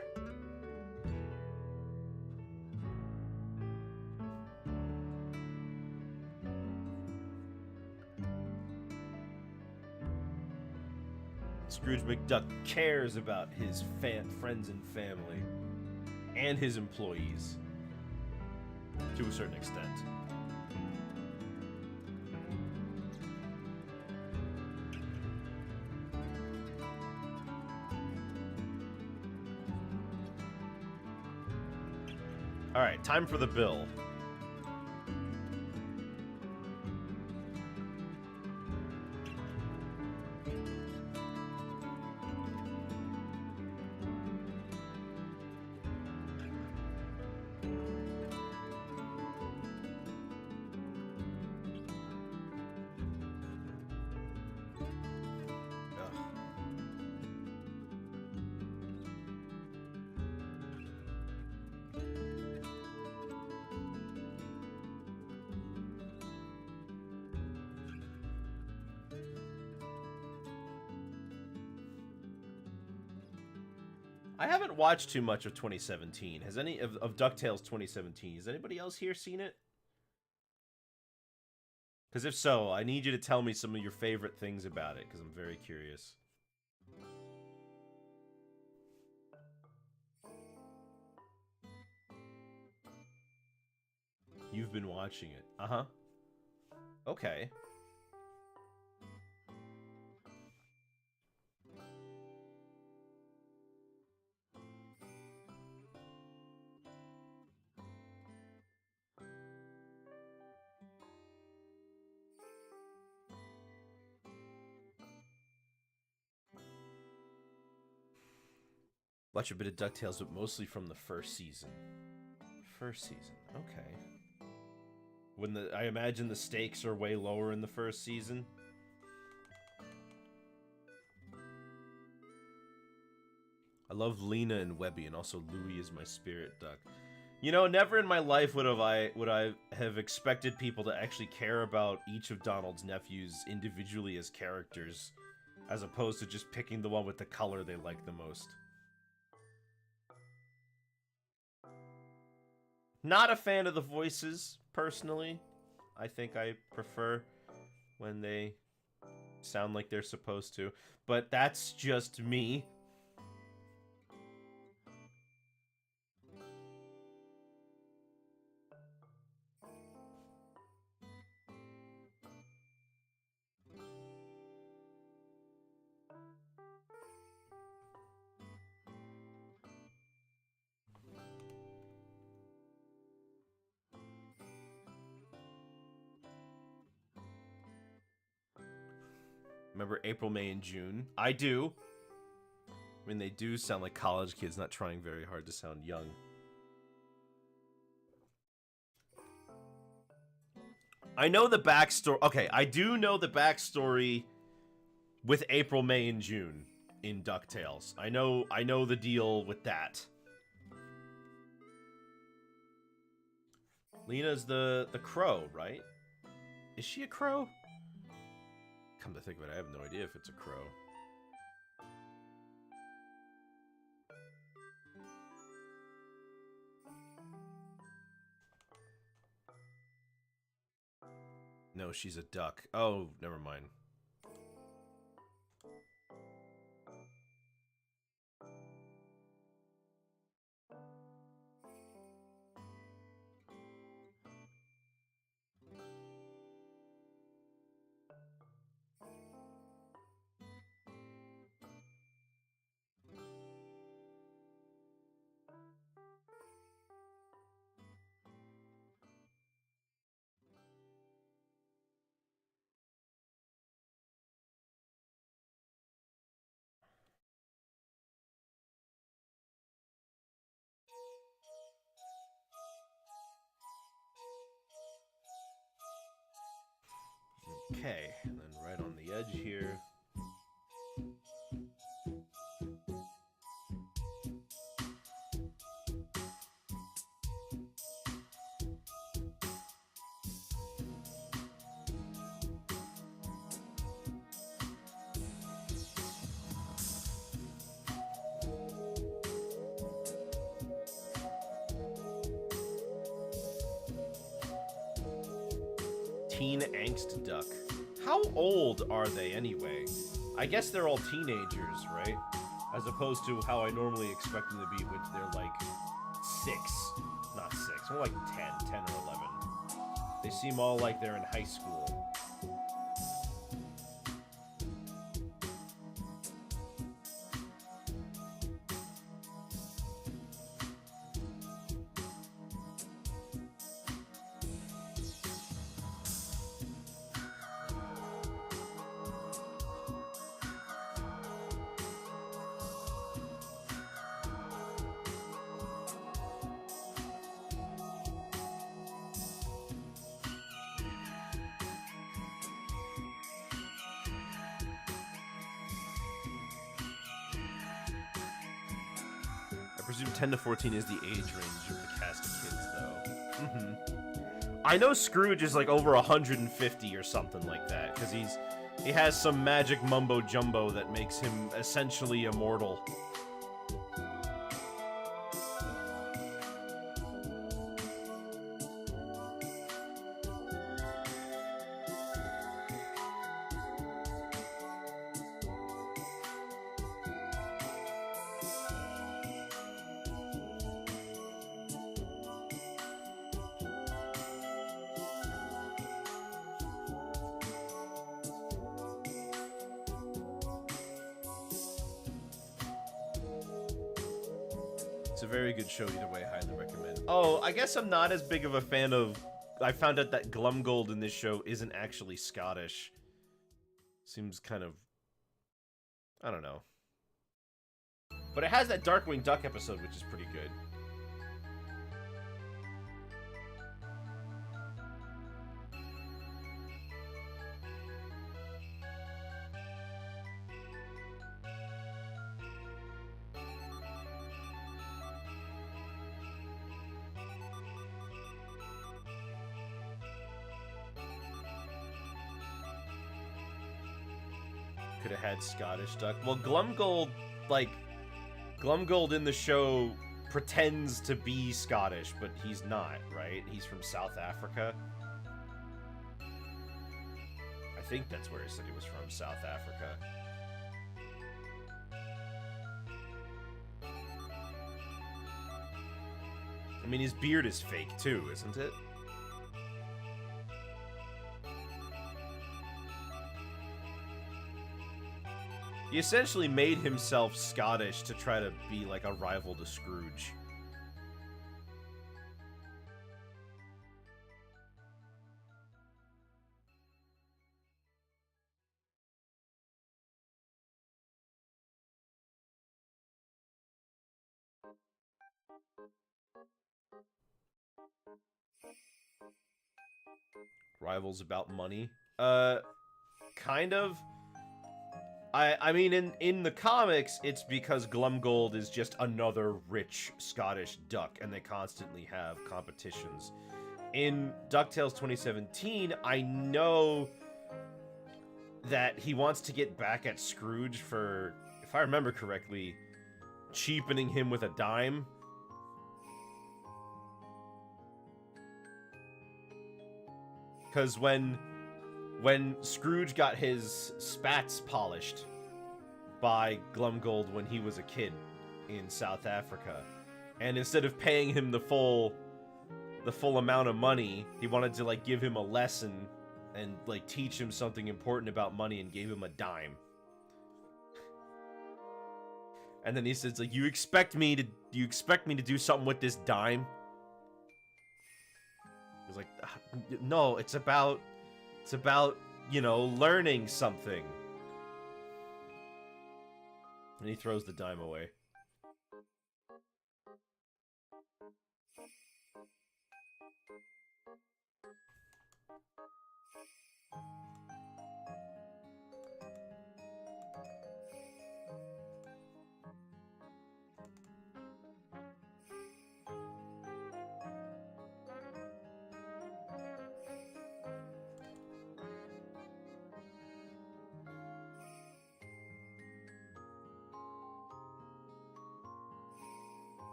Scrooge McDuck cares about his friends and family and his employees to a certain extent. All right, time for the bill. I haven't watched too much of 2017. Has any of DuckTales 2017? Has anybody else here seen it? Because if so, I need you to tell me some of your favorite things about it, because I'm very curious. You've been watching it. Uh-huh. Okay. Watch a bit of DuckTales, but mostly from the first season. First season, okay. I imagine the stakes are way lower in the first season. I love Lena and Webby, and also Louie is my spirit duck. You know, never in my life would I have expected people to actually care about each of Donald's nephews individually as characters, as opposed to just picking the one with the color they like the most. Not a fan of the voices, personally. I think I prefer when they sound like they're supposed to. But that's just me. Remember April, May, and June? I do. I mean, they do sound like college kids, not trying very hard to sound young. I know the backstory. Okay, I do know the backstory with April, May, and June in DuckTales. I know the deal with that. Lena's the crow, right? Is she a crow? Come to think of it, I have no idea if it's a crow. No, she's a duck. Oh, never mind. Okay, and then right on the edge here. Teen Angst Duck. How old are they anyway? I guess they're all teenagers, right? As opposed to how I normally expect them to be, which they're like 6. Not 6, more like 10 or 11. They seem all like they're in high school. I presume 10 to 14 is the age range of the cast of kids, though. I know Scrooge is like over 150 or something like that, because he has some magic mumbo jumbo that makes him essentially immortal. It's a very good show either way, highly recommend. Oh, I guess I'm not as big of a fan of... I found out that Glumgold in this show isn't actually Scottish. Seems kind of... I don't know. But it has that Darkwing Duck episode, which is pretty good. Could have had Scottish Duck. Well, Glumgold, like, Glumgold in the show pretends to be Scottish, but he's not, right? He's from South Africa. I think that's where he said he was from, South Africa. I mean, his beard is fake, too, isn't it? He essentially made himself Scottish to try to be like a rival to Scrooge. Rivals about money? Kind of. I mean, in the comics, it's because Glumgold is just another rich Scottish duck, and they constantly have competitions. In DuckTales 2017, I know that he wants to get back at Scrooge for, if I remember correctly, cheapening him with a dime. Because when Scrooge got his spats polished by Glumgold when he was a kid in South Africa, and instead of paying him the full amount of money, he wanted to like give him a lesson and like teach him something important about money, and gave him a dime. And then he says like, you expect me to do something with this dime? He was like, no, it's about, you know, learning something. And he throws the dime away.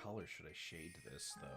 color should I shade this, though?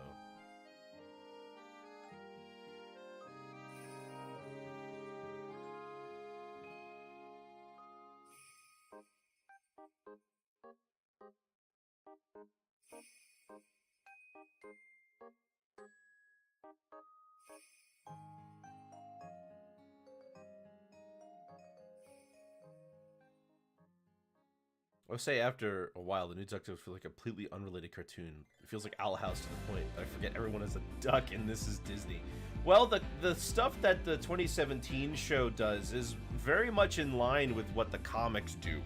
I would say after a while, the new DuckTales feels like a completely unrelated cartoon. It feels like Owl House to the point that I forget everyone is a duck and this is Disney. Well, the stuff that the 2017 show does is very much in line with what the comics do.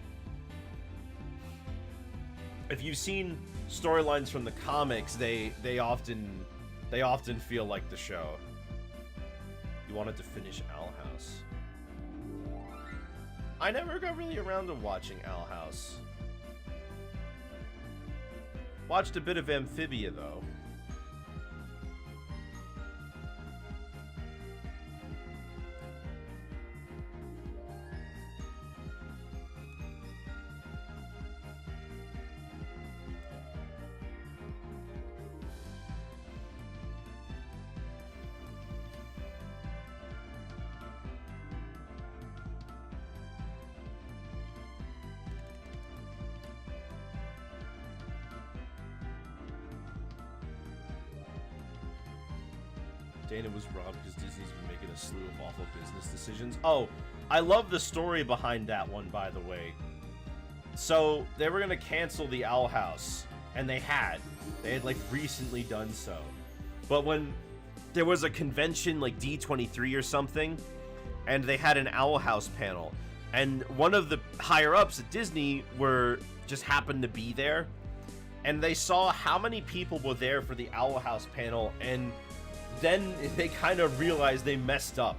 If you've seen storylines from the comics, they often feel like the show. You wanted to finish Owl House. I never got really around to watching Owl House. Watched a bit of Amphibia, though. Dana was robbed because Disney's been making a slew of awful business decisions. Oh, I love the story behind that one, by the way. So, they were going to cancel the Owl House, and they had. They had, like, recently done so. But when there was a convention, like D23 or something, and they had an Owl House panel, and one of the higher-ups at Disney just happened to be there, and they saw how many people were there for the Owl House panel, and then they kind of realized they messed up.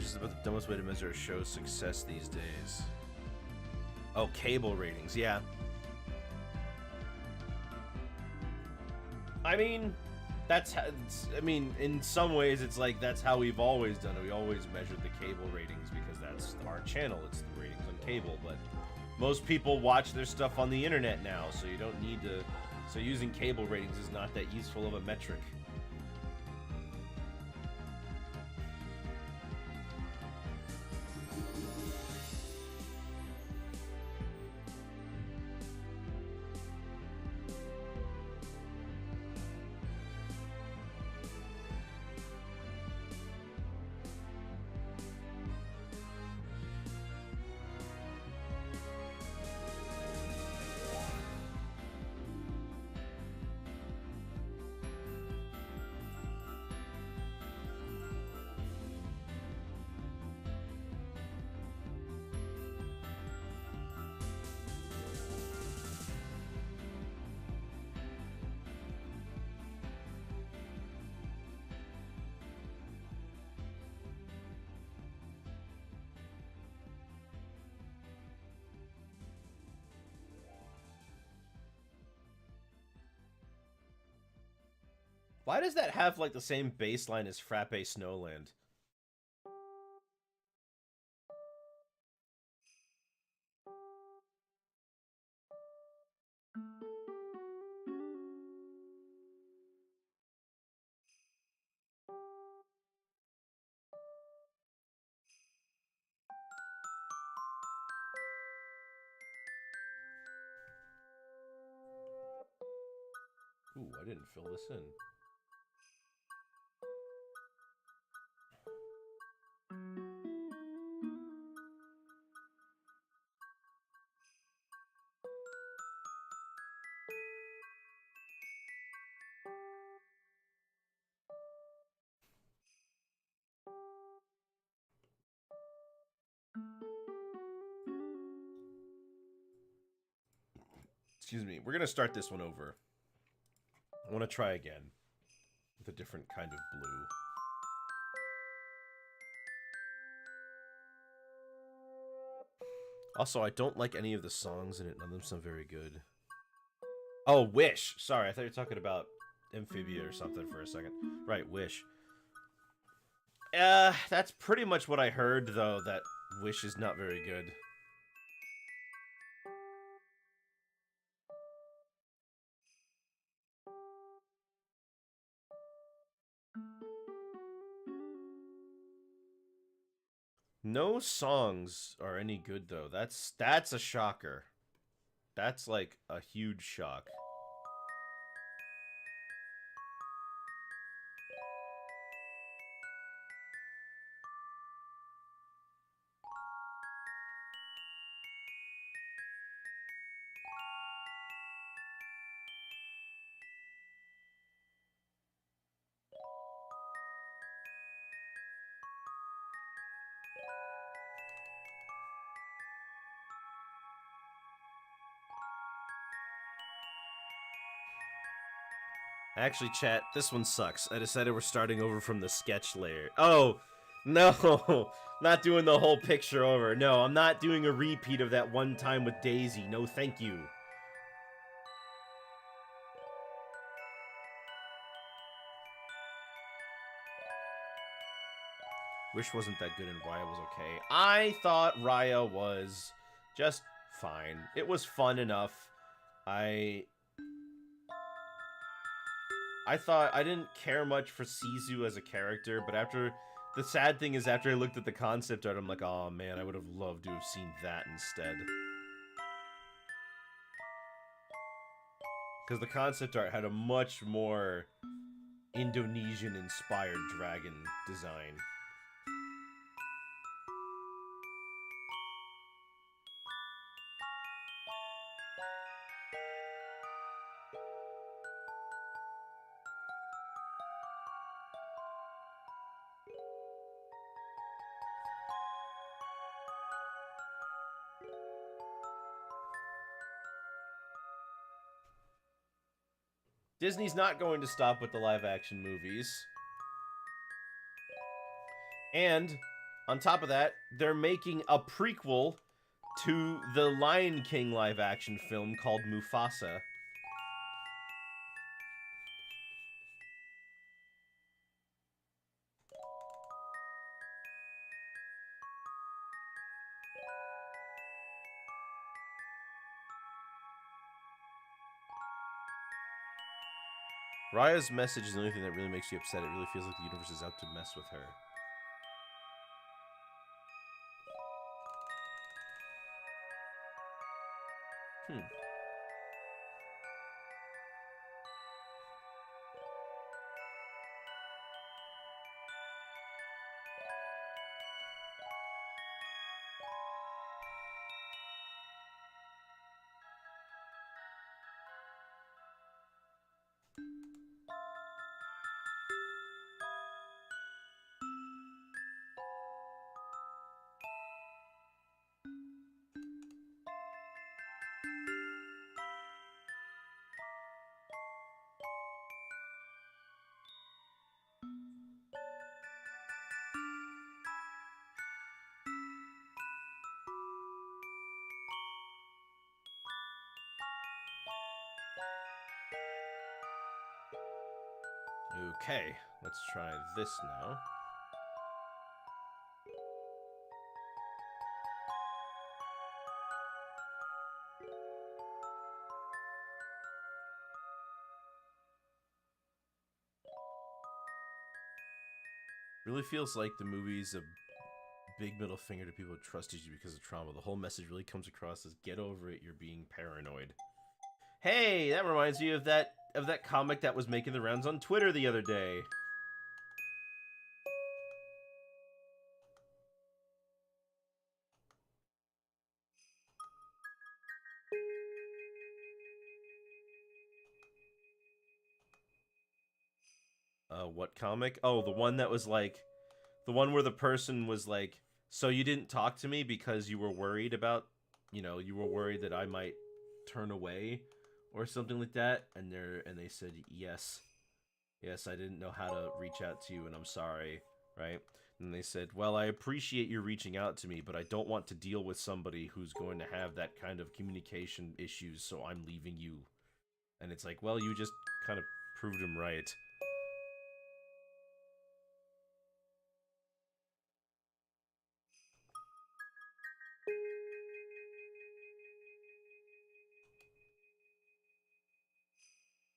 It's about the dumbest way to measure a show's success these days. Oh, cable ratings, yeah. I mean, in some ways, it's like that's how we've always done it. We always measured the cable ratings because that's our channel. It's the ratings on cable, but most people watch their stuff on the internet now, so you don't need to. So using cable ratings is not that useful of a metric. Why does that have, like, the same baseline as Frappe Snowland? Ooh, I didn't fill this in. Excuse me. We're gonna start this one over. I want to try again with a different kind of blue. Also, I don't like any of the songs in it. None of them sound very good. Oh, Wish. Sorry, I thought you were talking about Amphibia or something for a second. Right, Wish. That's pretty much what I heard, though, that Wish is not very good. No songs are any good, though. That's a shocker. That's, like, a huge shock. Actually, chat, this one sucks. I decided we're starting over from the sketch layer. Oh, no. Not doing the whole picture over. No, I'm not doing a repeat of that one time with Daisy. No, thank you. Wish wasn't that good and Raya was okay. I thought Raya was just fine. It was fun enough. I thought I didn't care much for Sisu as a character, but after the sad thing is after I looked at the concept art, I'm like, oh man, I would have loved to have seen that instead. Because the concept art had a much more Indonesian-inspired dragon design. Disney's not going to stop with the live-action movies. And, on top of that, they're making a prequel to the Lion King live-action film called Mufasa. Raya's message is the only thing that really makes you upset. It really feels like the universe is out to mess with her. Okay, let's try this now. Really feels like the movie's a big middle finger to people who trusted you because of trauma. The whole message really comes across as, get over it, you're being paranoid. Hey, that reminds me of that comic that was making the rounds on Twitter the other day. What comic? Oh, the one that was like, the one where the person was like, so you didn't talk to me because you were worried about, you know, you were worried that I might turn away. or something like that, and they said yes. Yes, I didn't know how to reach out to you, and I'm sorry, right? And they said, well, I appreciate you reaching out to me, but I don't want to deal with somebody who's going to have that kind of communication issues, so I'm leaving you. And it's like, well, you just kind of proved him right.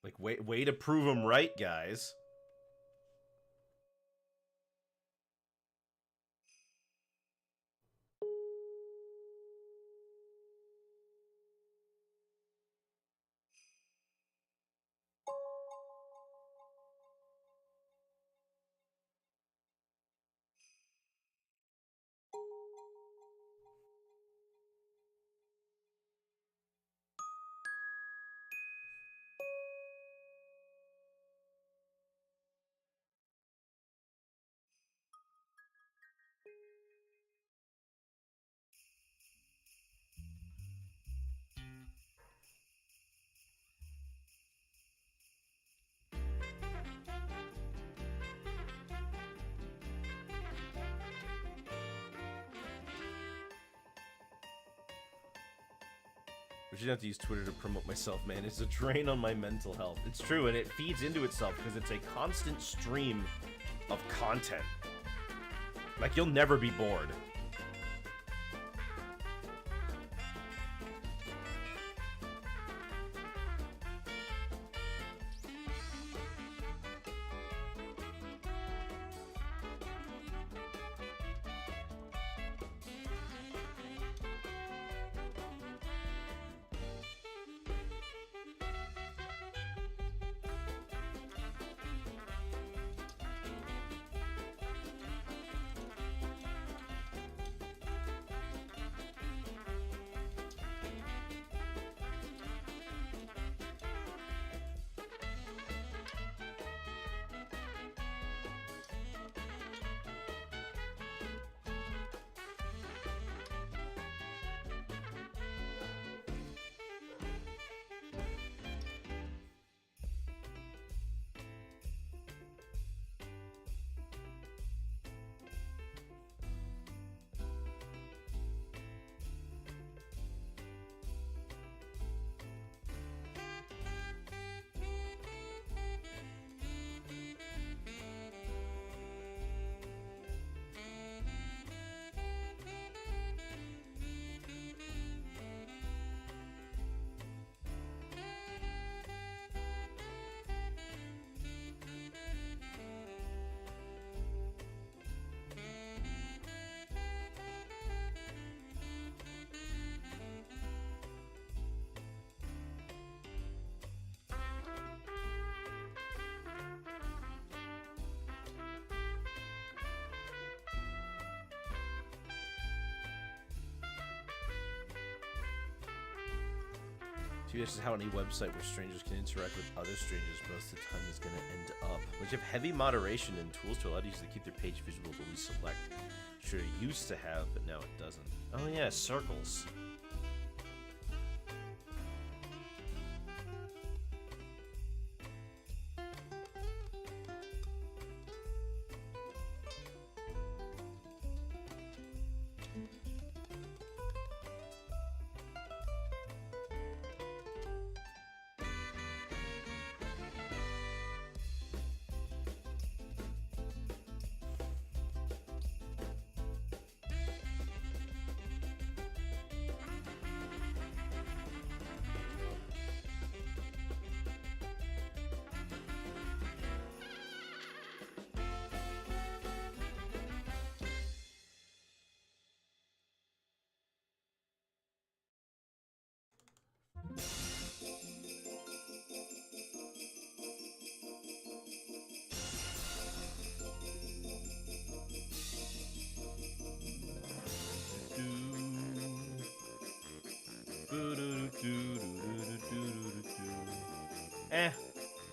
Like, way to prove him right, guys. I shouldn't have to use Twitter to promote myself, man. It's a drain on my mental health. It's true, and it feeds into itself because it's a constant stream of content. Like, you'll never be bored. This is how any website where strangers can interact with other strangers most of the time is going to end up. Which have heavy moderation and tools to allow users to keep their page visible to least select. Sure, it used to have, but now it doesn't. Oh yeah, circles.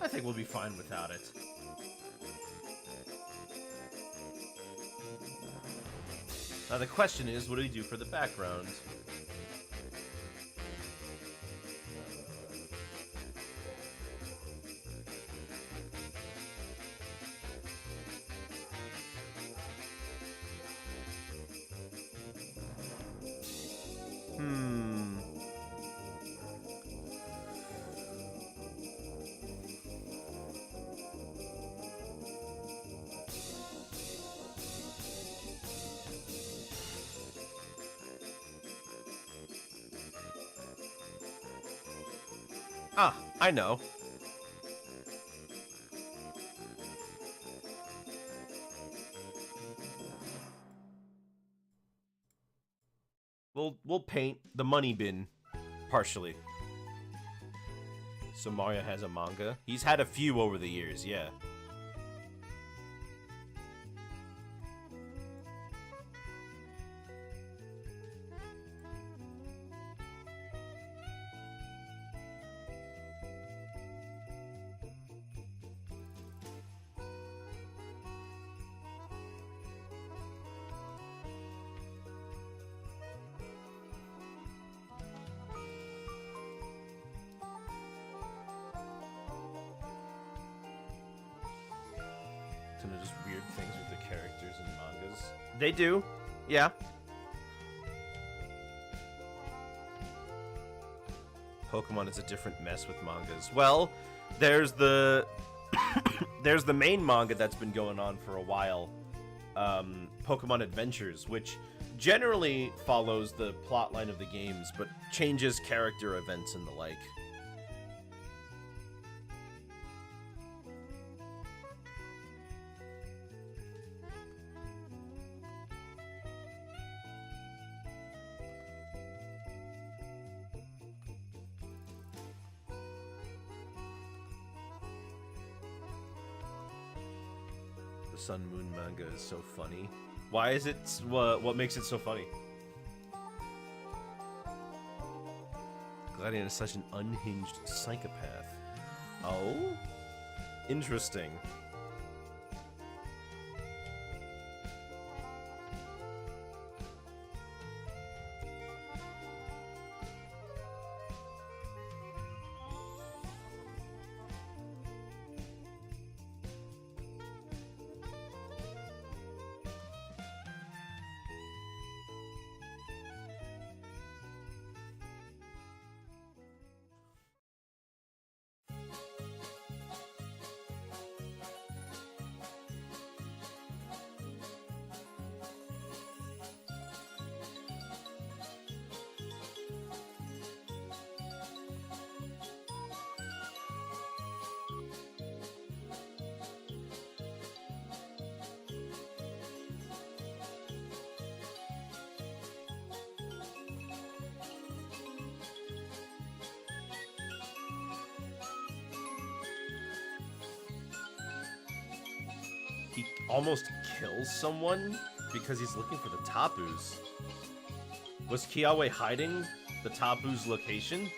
I think we'll be fine without it. Now the question is, what do we do for the background? Ah, I know. We'll paint the money bin partially. So Mario has a manga. He's had a few over the years, yeah. Some of just weird things with the characters and mangas. They do, yeah. Pokemon is a different mess with mangas. Well, there's the there's the main manga that's been going on for a while, Pokemon Adventures, which generally follows the plotline of the games, but changes character events and the like. Sun Moon manga is so funny. Why is it? What makes it so funny? Gladiator is such an unhinged psychopath. Oh? Interesting. He almost kills someone because he's looking for the Tapus. Was Kiawe hiding the Tapu's location?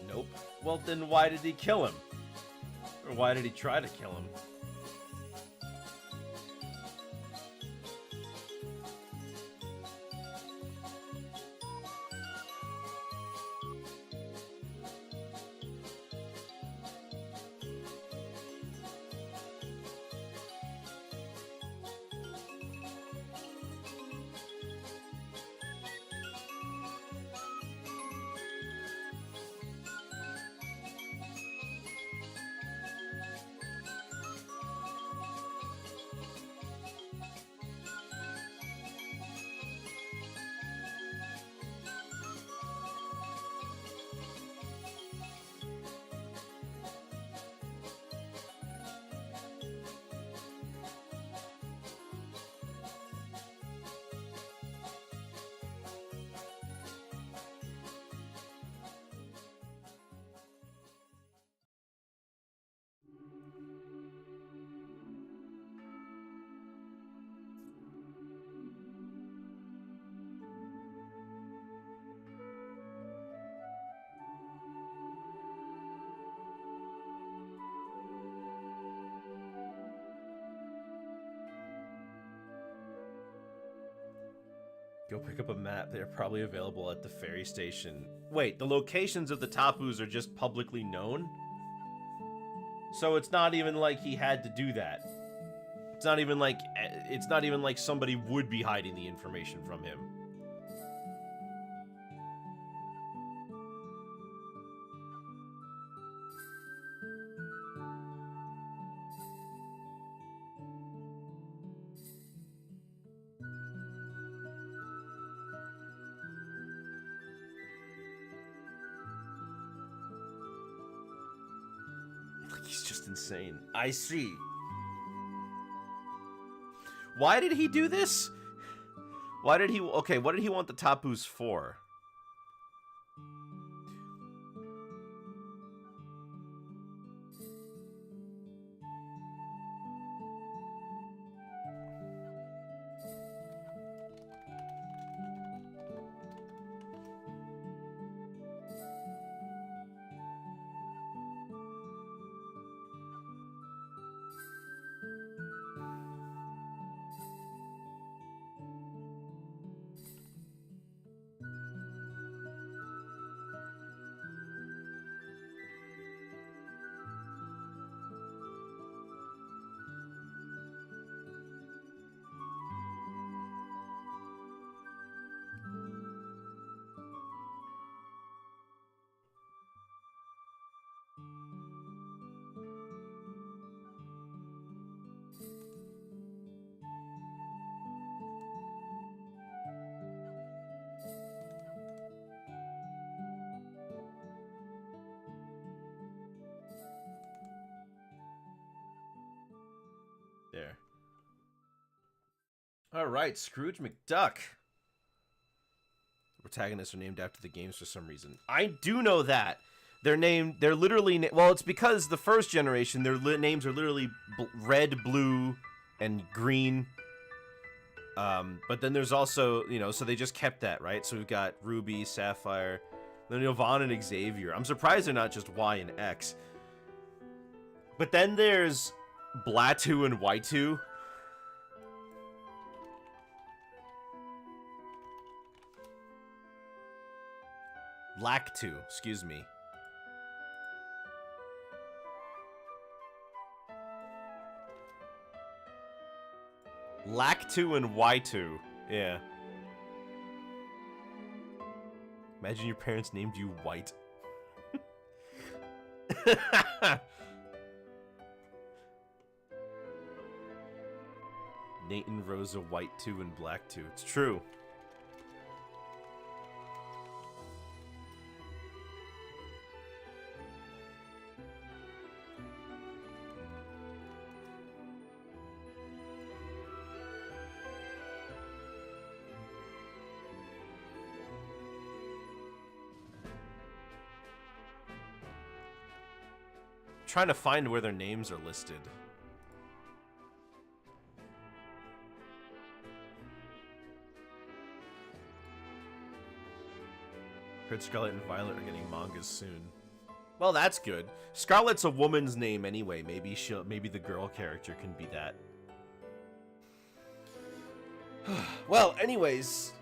Nope. Well, then why did he kill him? Or why did he try to kill him? Go pick up a map. They're probably available at the ferry station. Wait, the locations of the Tapus are just publicly known? So it's not even like he had to do that. It's not even like somebody would be hiding the information from him. He's just insane. I see. Why did he do this? Why did he... Okay, what did he want the Tapus for? There. Alright, Scrooge McDuck. Protagonists are named after the games for some reason. I do know that. They're literally, well, it's because the first generation, their names are literally red, blue, and green. But then there's also, you know, so they just kept that, right? So we've got Ruby, Sapphire, then Yvonne and Xavier. I'm surprised they're not just Y and X. But then there's Blatu and Waitu. Lactu, excuse me. Lactu and Waitu. Yeah. Imagine your parents named you White. Nathan, Rosa, White 2, and Black 2. It's true. Trying to find where their names are listed. Heard Scarlet and Violet are getting mangas soon. Well, that's good. Scarlet's a woman's name anyway. Maybe the girl character can be that. Well, anyways,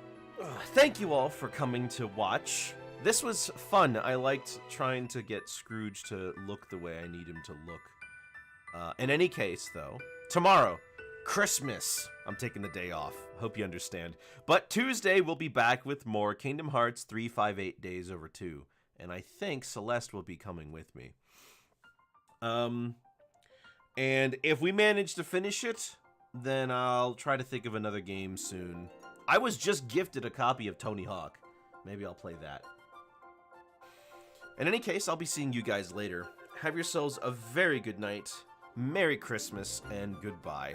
thank you all for coming to watch. This was fun. I liked trying to get Scrooge to look the way I need him to look. In any case, though, tomorrow, Christmas. I'm taking the day off. Hope you understand. But Tuesday, we'll be back with more Kingdom Hearts 358 Days Over 2. And I think Celeste will be coming with me. And if we manage to finish it, then I'll try to think of another game soon. I was just gifted a copy of Tony Hawk. Maybe I'll play that. In any case, I'll be seeing you guys later. Have yourselves a very good night. Merry Christmas and goodbye.